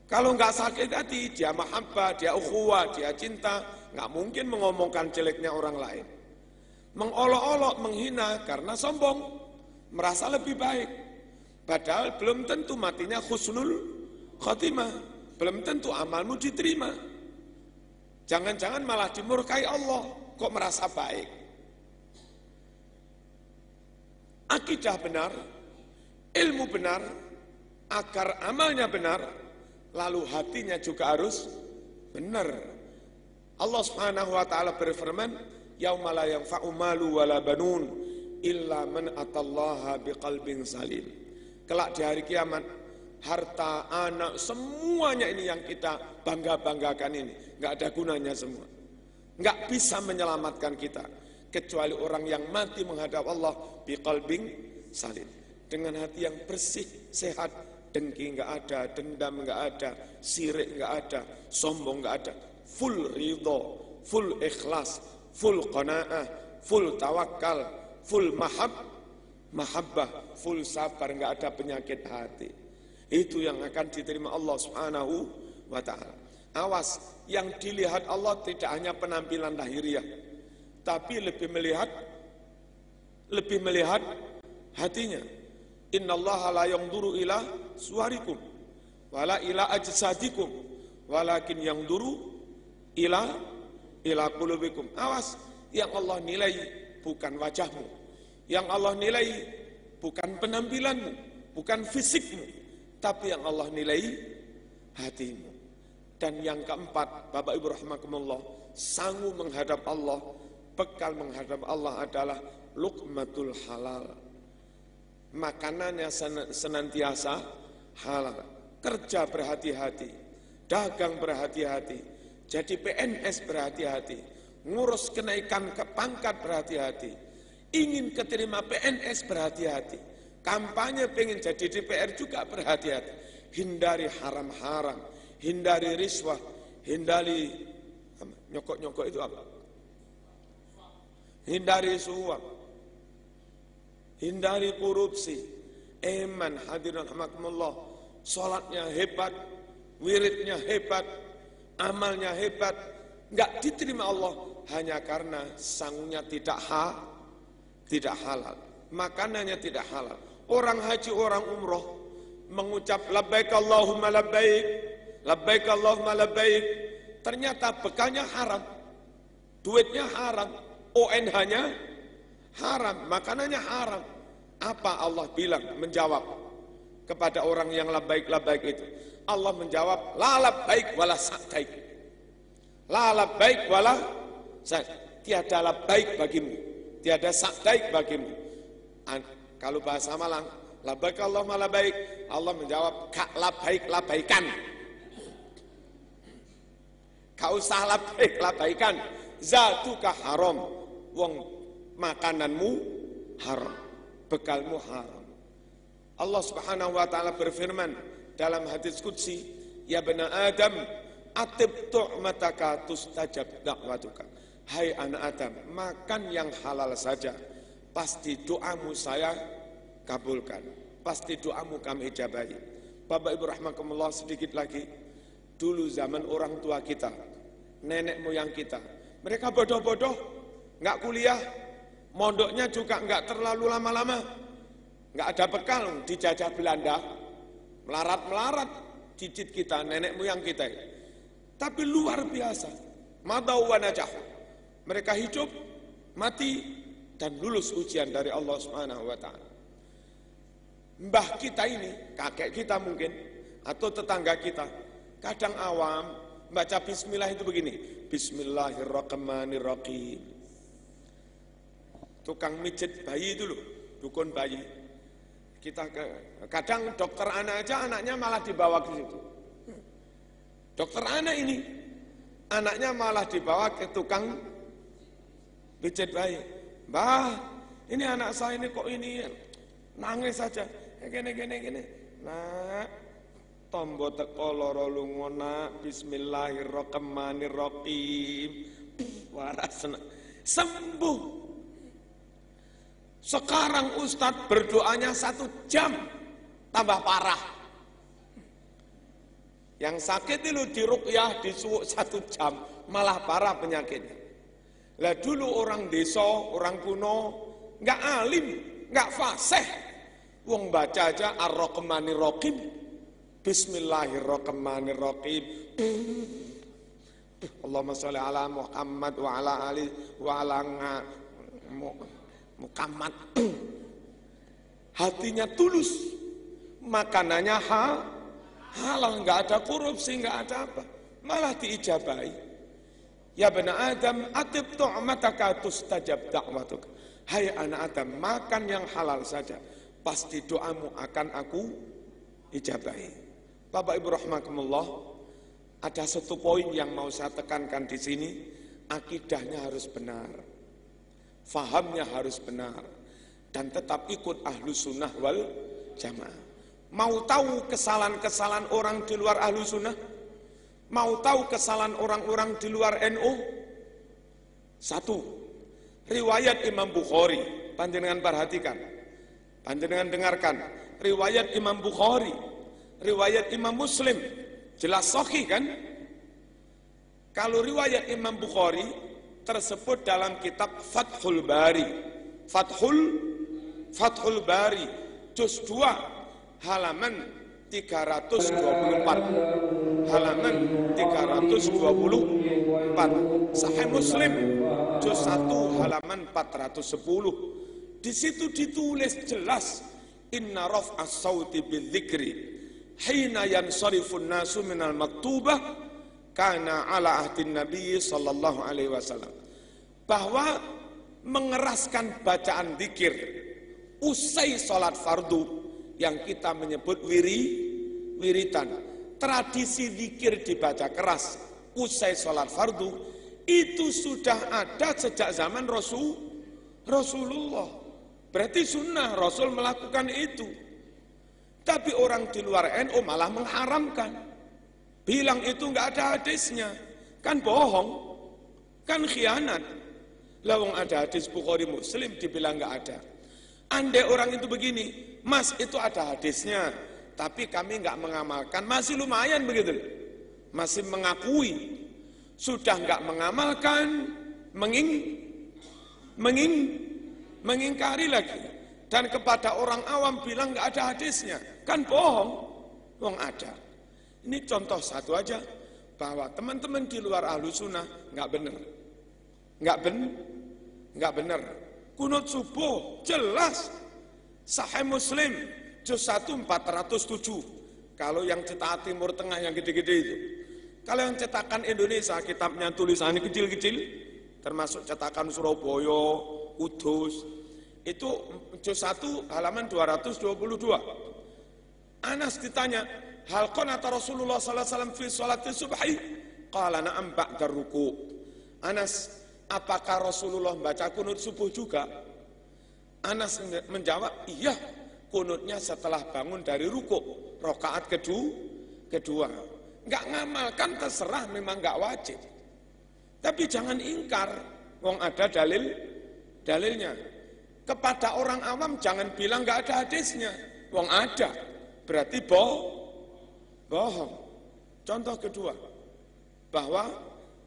Kalau nggak sakit hati, dia mahabbah, dia ukhuwah, dia cinta, nggak mungkin mengomongkan jeleknya orang lain. Mengolok-olok, menghina karena sombong, merasa lebih baik. Padahal belum tentu matinya husnul khotimah, belum tentu amalmu diterima. Jangan-jangan malah dimurkai Allah, kok merasa baik. Akidah benar, ilmu benar, agar amalnya benar, lalu hatinya juga harus benar. Allah Subhanahu wa taala berfirman, "Yauma la yanfa'u malu wala banun illa man atallaha biqalbin salim." Kelak di hari kiamat, harta, anak, semuanya ini yang kita bangga-banggakan ini, enggak ada gunanya semua. Enggak bisa menyelamatkan kita kecuali orang yang mati menghadap Allah biqalbin salim, dengan hati yang bersih, sehat. Dengki enggak ada, dendam enggak ada, sirik enggak ada, sombong enggak ada, full ridho, full ikhlas, full qanaah, full tawakal, full mahabbah, full sabar, enggak ada penyakit hati. Itu yang akan diterima Allah Subhanahu wa taala. Awas, yang dilihat Allah tidak hanya penampilan lahiriah, tapi lebih melihat hatinya. Innallaha la yanzuru ila suwarikum wala ila ajsadikum walakin yanzuru ila qulubikum. Awas, yang Allah nilai bukan wajahmu, yang Allah nilai bukan penampilanmu, bukan fisikmu, tapi yang Allah nilai hatimu. Dan yang keempat, Bapak Ibu rahimakumullah, sanggup menghadap Allah, bekal menghadap Allah adalah luqmatul halal. Makanannya senantiasa halal, kerja berhati-hati, dagang berhati-hati, jadi PNS berhati-hati, ngurus kenaikan ke pangkat berhati-hati, ingin keterima PNS berhati-hati, kampanye pengen jadi DPR juga berhati-hati, hindari haram-haram, hindari riswah, hindari nyokok-nyokok itu apa? Hindari suap, hindari korupsi. Eman hadirin rahimakumullah, salatnya hebat, wiridnya hebat, amalnya hebat, enggak diterima Allah hanya karena sangnya tidak halal, makanannya tidak halal. Orang haji, orang umroh mengucap labbaik Allahumma labbaik, labbaik Allahumma labbaik, ternyata bekalnya haram, duitnya haram, ONH-nya haram, makanannya haram. Apa Allah bilang, menjawab kepada orang yang labbaik itu? Allah menjawab, la labbaik wala sa'daik, la labbaik wala sa'daik, tiada labbaik bagimu, tiada sa'daik bagimu. Kalau bahasa Malang, labbaik Allahumma labbaik, Allah menjawab, kak labbaik labaikan, kau usah labbaik labaikan, zatuka haram, wong makananmu haram, bekalmu haram. Allah Subhanahu wa taala berfirman dalam hadis qudsi, ya bani Adam, atib tu'mataka tustajab da'watuka. Hai anak Adam, makan yang halal saja, pasti doamu saya kabulkan, pasti doamu kami ijabahi. Bapak Ibu rahimakumullah, sedikit lagi, dulu zaman orang tua kita, nenek moyang kita, mereka bodoh-bodoh, nggak kuliah, mondoknya juga nggak terlalu lama-lama, nggak ada bekal, dijajah Belanda, melarat-melarat cicit kita, nenek moyang kita. Tapi luar biasa, madau wa najah, mereka hidup, mati, dan lulus ujian dari Allah Subhanahu wa taala. Mbah kita ini, kakek kita mungkin, atau tetangga kita, kadang awam baca bismillah itu begini, bismillahirrahmanirrahim. Tukang mijet bayi itu loh, dukun bayi. Kita kadang dokter anak aja, anaknya malah dibawa ke situ. Dokter anak ini, anaknya malah dibawa ke tukang mijet bayi. Mbah, ini anak saya ini kok ini nangis saja, gini. Nah, tombo teko loro lungona bismillahirrahmanirrahim. Waras sembuh. Sekarang Ustadz berdoanya 1 jam tambah parah. Yang sakit itu diruqyah disuwuk 1 jam malah parah penyakitnya. Lah dulu orang desa, orang kuno nggak alim, nggak fasih. Wong baca aja Ar-Rahmanir-Rahim. Bismillahirrahmanirrahim. Allahumma sholli ala Muhammad wa ala ali wa ala Muhammad. Hatinya tulus, makanannya halal, nggak ada korupsi, nggak ada apa, malah diijabahi. Ya bani Adam, atib tu'mataka tustajab da'watuk. Hai anak Adam, makan yang halal saja, pasti doamu akan aku ijabahi. Bapak Ibu rahimakumullah, ada satu poin yang mau saya tekankan di sini, akidahnya harus benar, fahamnya harus benar, dan tetap ikut Ahlus Sunnah wal Jamaah. Mau tahu kesalahan-kesalahan orang di luar Ahlus Sunnah? Mau tahu kesalahan orang-orang di luar NU? 1. Riwayat Imam Bukhari, panjenengan perhatikan, panjenengan dengarkan. Riwayat Imam Bukhari, riwayat Imam Muslim, jelas sahih kan? Kalau riwayat Imam Bukhari tersebut dalam kitab Fathul Bari, Fathul Bari, juz 2, halaman 324, halaman 324. Sahih Muslim, juz 1, halaman 410. Di situ ditulis jelas, inna raf'as sauti bidzikri hina yansarifun nasu minal maktubah kana ala ahdin Nabi sallallahu alaihi wasallam. Bahwa mengeraskan bacaan zikir usai salat fardu yang kita menyebut wiritan. Tradisi zikir dibaca keras usai salat fardu itu sudah ada sejak zaman Rasulullah. Berarti sunnah Rasul melakukan itu. Tapi orang di luar NU malah mengharamkan. Bilang itu nggak ada hadisnya. Kan bohong, kan khianat. Lawang ada hadis Bukhari Muslim dibilang nggak ada. Andai orang itu begini, Mas itu ada hadisnya, tapi kami nggak mengamalkan, masih lumayan begitu. Masih mengakui, sudah nggak mengamalkan, mengingkari lagi, dan kepada orang awam bilang nggak ada hadisnya, kan bohong, wong ada. Ini contoh satu aja bahwa teman-teman di luar Ahlus Sunnah nggak benar, nggak benar. Kunut subuh jelas, Sahih Muslim juz 1 407. Kalau yang cetakan Timur Tengah yang gede-gede itu, kalau yang cetakan Indonesia kitabnya tulisannya kecil-kecil, termasuk cetakan Surabaya, Kudus, itu juz 1 halaman 222. Anas ditanya, hal qanata Rasulullah sallallahu alaihi wasallam fi sholati subhi? Qala na'am ba'da ruku'. Anas, apakah Rasulullah baca kunut subuh juga? Anas menjawab, iya, kunutnya setelah bangun dari ruku', rakaat kedua. Enggak ngamalkan terserah, memang enggak wajib. Tapi jangan ingkar, wong ada dalilnya. Kepada orang awam jangan bilang enggak ada hadisnya, wong ada, berarti bohong. Contoh kedua, bahwa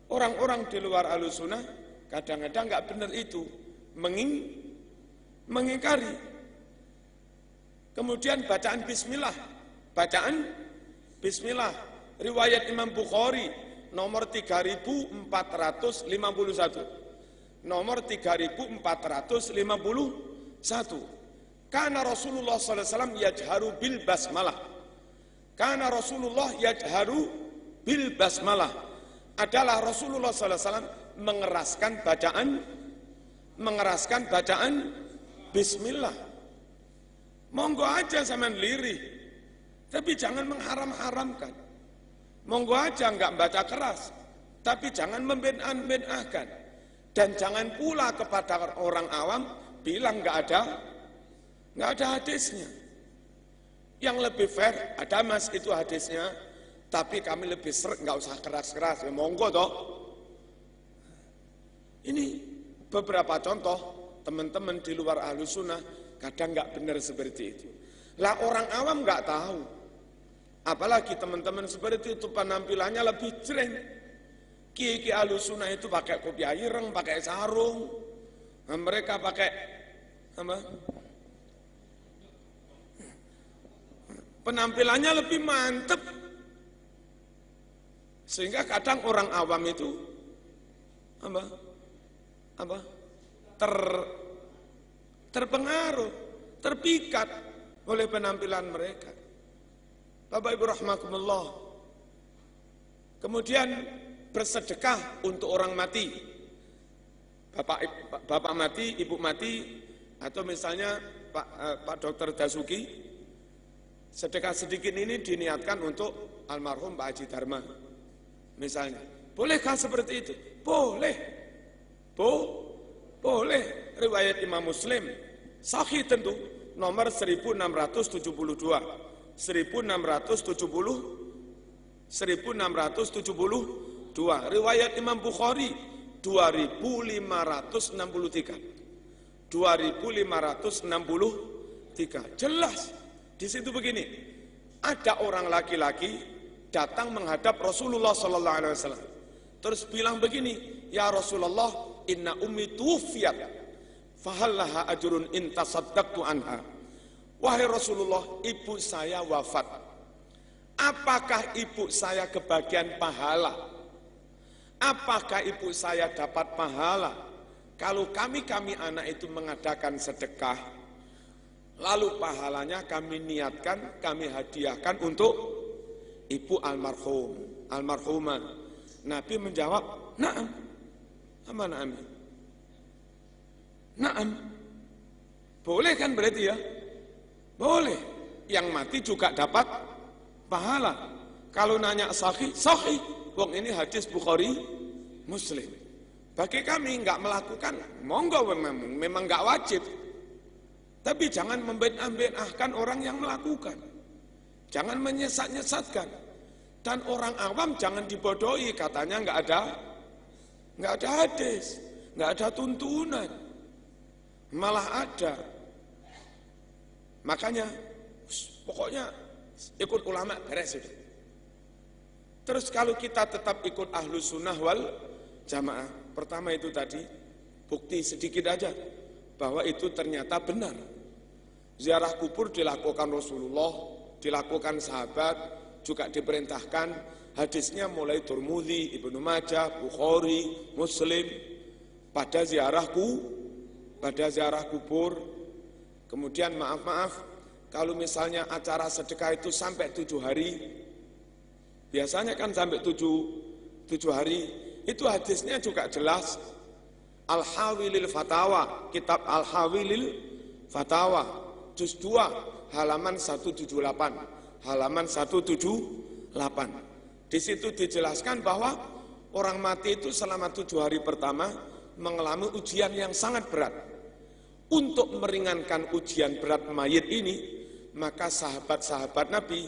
orang-orang di luar Ahlus Sunnah kadang-kadang enggak benar itu, mengingkari. Kemudian bacaan bismillah, riwayat Imam Bukhari nomor 3451. Nomor 3451. Karena Rasulullah sallallahu alaihi wasallam yajharu bil basmalah. Karena Rasulullah yajharu bil basmalah. Adalah Rasulullah sallallahu alaihi wasallam mengeraskan bacaan bismillah. Monggo aja sampean lirih, tapi jangan mengharam-haramkan. Monggo aja enggak baca keras, tapi jangan membid'ahkan. Dan jangan pula kepada orang awam bilang enggak ada hadisnya. Yang lebih fair, ada mas itu hadisnya, tapi kami lebih seret, nggak usah keras-keras, ya monggo toh. Ini beberapa contoh, teman-teman di luar Ahlus Sunnah, kadang nggak benar seperti itu. Lah orang awam nggak tahu. Apalagi teman-teman seperti itu penampilannya lebih jreng. Kiai Ahlus Sunnah itu pakai kopiah ireng, pakai sarung. Mereka pakai apa? Penampilannya lebih mantep. Sehingga kadang orang awam itu terpengaruh, terpikat oleh penampilan mereka. Bapak Ibu rahimakumullah. Kemudian bersedekah untuk orang mati. Bapak mati, ibu mati, atau misalnya Pak Dokter Dasuki, sedekah sedikit ini diniatkan untuk almarhum Pak Haji Dharma. Misalnya, bolehkah seperti itu? Boleh. Boleh. Riwayat Imam Muslim, sahih tentu, nomor 1672. 1672. Riwayat Imam Bukhari 2563. 2563. Jelas. Di situ begini, ada orang laki-laki datang menghadap Rasulullah sallallahu alaihi wasallam. Terus bilang begini, "Ya Rasulullah, inna ummi tuwfiyat, fahallaha ajrun in tasaddaqtu anha." Wahai Rasulullah, ibu saya wafat. Apakah ibu saya kebagian pahala? Apakah ibu saya dapat pahala kalau kami anak itu mengadakan sedekah, lalu pahalanya kami niatkan, kami hadiahkan untuk ibu almarhumah. Nabi menjawab, "Na'am." Apa na'am? Na'am. Boleh kan berarti ya? Boleh. Yang mati juga dapat pahala. Kalau nanya sahih, sahih. Wong ini hadis Bukhari, Muslim. Bagi kami enggak melakukan, monggo memang enggak wajib. Tapi jangan membenah-benahkan orang yang melakukan. Jangan menyesat-nyesatkan. Dan orang awam jangan dibodohi, katanya enggak ada hadis, enggak ada tuntunan. Malah ada. Makanya pokoknya ikut ulama beres sudah. Terus kalau kita tetap ikut Ahlus Sunnah wal Jamaah, pertama itu tadi bukti sedikit aja bahwa itu ternyata benar. Ziarah kubur dilakukan Rasulullah, dilakukan sahabat, juga diperintahkan. Hadisnya mulai Tirmidzi, Ibnu Majah, Bukhari, Muslim pada ziarah kubur. Kemudian maaf, kalau misalnya acara sedekah itu sampai 7 hari, biasanya kan sampai 7 hari, itu hadisnya juga jelas. Al-Hawilil Fatawa, kitab Al-Hawilil Fatawa, juz 2, halaman 178, halaman 178. Di situ dijelaskan bahwa orang mati itu selama 7 hari pertama mengalami ujian yang sangat berat. Untuk meringankan ujian berat mayit ini, maka sahabat-sahabat Nabi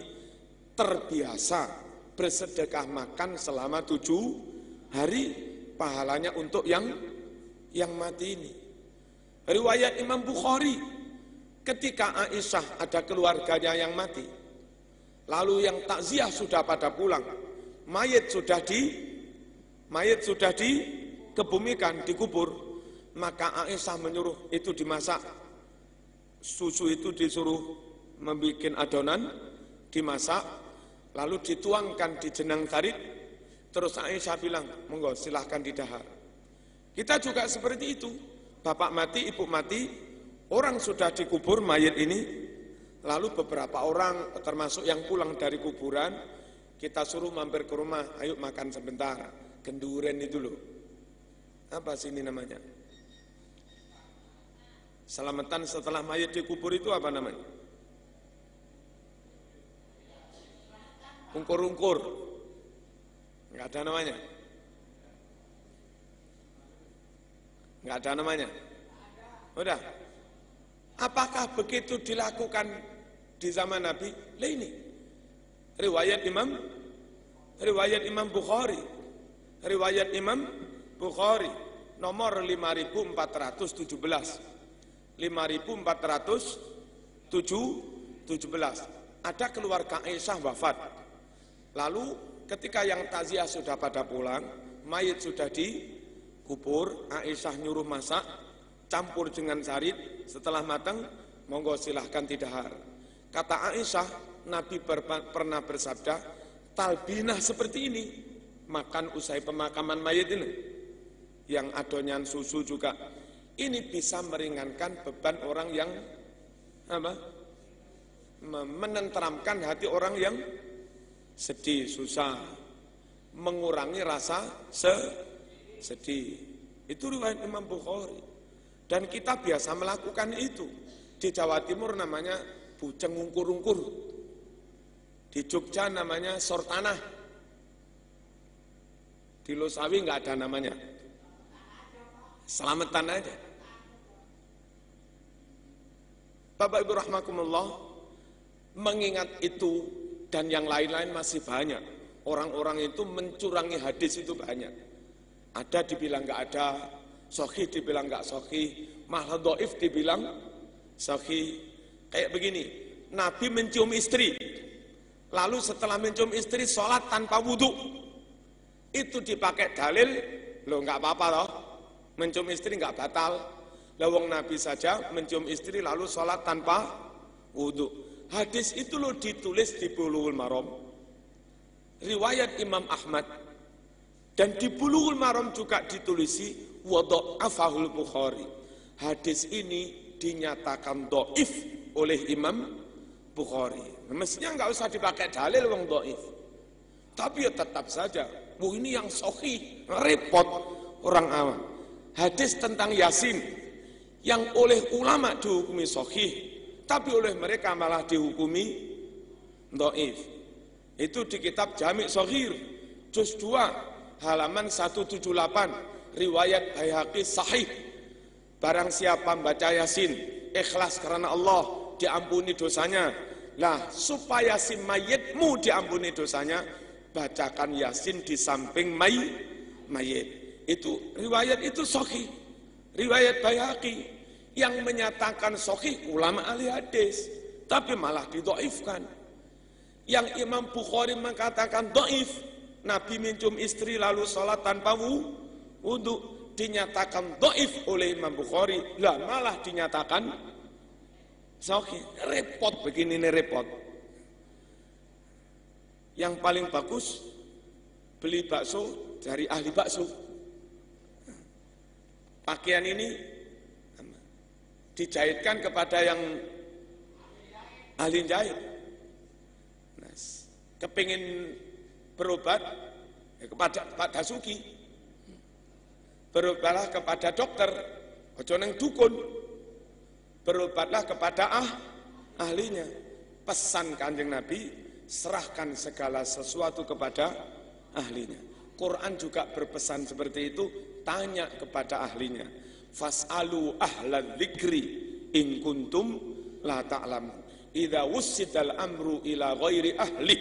terbiasa bersedekah makan selama 7 hari, pahalanya untuk yang mati ini. Riwayat Imam Bukhari, ketika Aisyah ada keluarganya yang mati, lalu yang takziah sudah pada pulang, mayit sudah dikebumikan, dikubur, maka Aisyah menyuruh itu dimasak, susu itu disuruh membuat adonan, dimasak, lalu dituangkan di jenang tarik. Terus Aisyah bilang, monggo silahkan didahar. Kita juga seperti itu. Bapak mati, ibu mati, orang sudah dikubur mayit ini, lalu beberapa orang termasuk yang pulang dari kuburan, kita suruh mampir ke rumah, ayo makan sebentar. Genduren itu loh. Apa sih ini namanya? Selamatan setelah mayit dikubur itu apa namanya? Ungkur-ungkur. Enggak ada namanya? Enggak ada namanya? Udah. Apakah begitu dilakukan di zaman Nabi. Lah ini riwayat Imam Bukhari. Riwayat Imam Bukhari nomor 5417. 5417. Ada keluarga Aisyah wafat. Lalu ketika yang taziah sudah pada pulang, mayit sudah dikubur, Aisyah nyuruh masak, campur dengan sarit, setelah matang, monggo silahkan tidahar. Kata Aisyah, Nabi pernah bersabda, talbinah seperti ini, makan usai pemakaman mayit ini, yang adonyan susu juga, ini bisa meringankan beban orang yang menenteramkan hati orang yang sedih, susah, mengurangi rasa sedih. Itu riwayat Imam Bukhari. Dan kita biasa melakukan itu. Di Jawa Timur namanya buceng ungkur-ungkur. Di Jogja namanya sortanah. Di Losawi nggak ada namanya. Selamatan aja. Bapak Ibu rahmakumullah, mengingat itu dan yang lain-lain masih banyak. Orang-orang itu mencurangi hadis itu banyak. Ada dibilang nggak ada, sahih dibilang nggak sahih, malah dhaif dibilang sahih. Kayak begini, Nabi mencium istri, lalu setelah mencium istri sholat tanpa wudhu, itu dipakai dalil, loh nggak apa-apa loh, mencium istri nggak batal. Lawang Nabi saja mencium istri lalu sholat tanpa wudhu. Hadis itu loh ditulis di Bulughul Maram, riwayat Imam Ahmad, dan di Bulughul Maram juga ditulisi wadha'afahul Bukhari. Hadis ini dinyatakan dhaif oleh Imam Bukhari. Mestinya nggak usah dipakai dalil wong dhaif. Tapi ya tetap saja, ini yang sahih, repot orang awam. Hadis tentang Yasin yang oleh ulama dihukumi sahih, tapi oleh mereka malah dihukumi dhaif. Itu di kitab Jami' Shaghir juz 2 halaman 178, riwayat Baihaqi sahih. Barang siapa membaca Yasin ikhlas karena Allah, diampuni dosanya. Lah, supaya si mayitmu diampuni dosanya, bacakan Yasin di samping mayit. Itu riwayat itu sahih. Riwayat Baihaqi yang menyatakan sahih ulama ahli hadis, tapi malah didhaifkan. Yang Imam Bukhari mengatakan dhaif, Nabi mencium istri lalu sholat tanpa wudhu, dinyatakan dhaif oleh Imam Bukhari, lah malah dinyatakan sahih. Repot begini nih, repot. Yang paling bagus beli bakso dari ahli bakso. Pakaian ini dijahitkan kepada yang ahli jahit. Nah, kepingin berobat ya kepada Pak Dasuki, berobatlah kepada dokter, ojo nang dukun, berobatlah kepada ahlinya. Pesan Kanjeng Nabi, serahkan segala sesuatu kepada ahlinya. Quran juga berpesan seperti itu, tanya kepada ahlinya. Fas'alu ahla dzikri in kuntum la ta'lamun. Idza wussidal amru ila ghairi ahli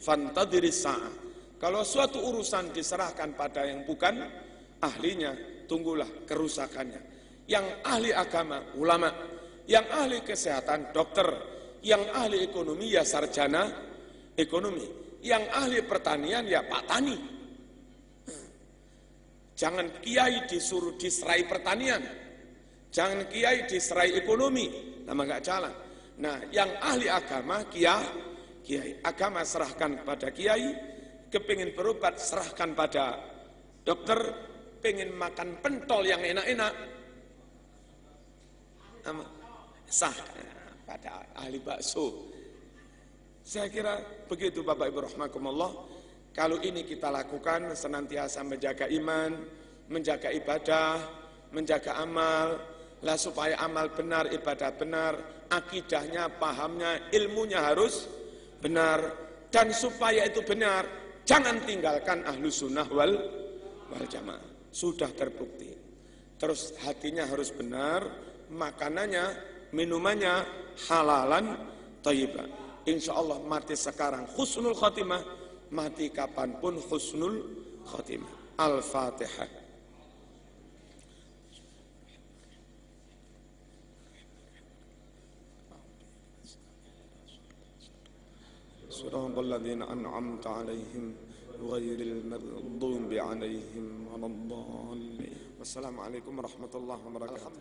fantadhiris sa'ah. Kalau suatu urusan diserahkan pada yang bukan ahlinya, tunggulah kerusakannya. Yang ahli agama, ulama, yang ahli kesehatan, dokter, yang ahli ekonomi ya sarjana ekonomi, yang ahli pertanian ya Pak Tani. Jangan kiai disuruh diserai pertanian, jangan kiai diserai ekonomi, nama nggak jalan. Nah, yang ahli agama, kiai agama serahkan pada kiai, kepingin berobat serahkan pada dokter, pengen makan pentol yang enak-enak, sah pada ahli bakso. Saya kira begitu Bapak Ibu rahimakumullah. Kalau ini kita lakukan, senantiasa menjaga iman, menjaga ibadah, menjaga amal, lah supaya amal benar, ibadah benar, akidahnya, pahamnya, ilmunya harus benar, dan supaya itu benar, jangan tinggalkan ahlu sunnah wal jamaah. Sudah terbukti. Terus hatinya harus benar, makanannya, minumannya halalan thayyibah. Insyaallah mati sekarang husnul khotimah, mati kapanpun husnul khotimah. Al-Fatihah. صراط الذين أنعمت عليهم غير المغضوب عليهم ولا الضالين. والسلام عليكم ورحمة الله وبركاته.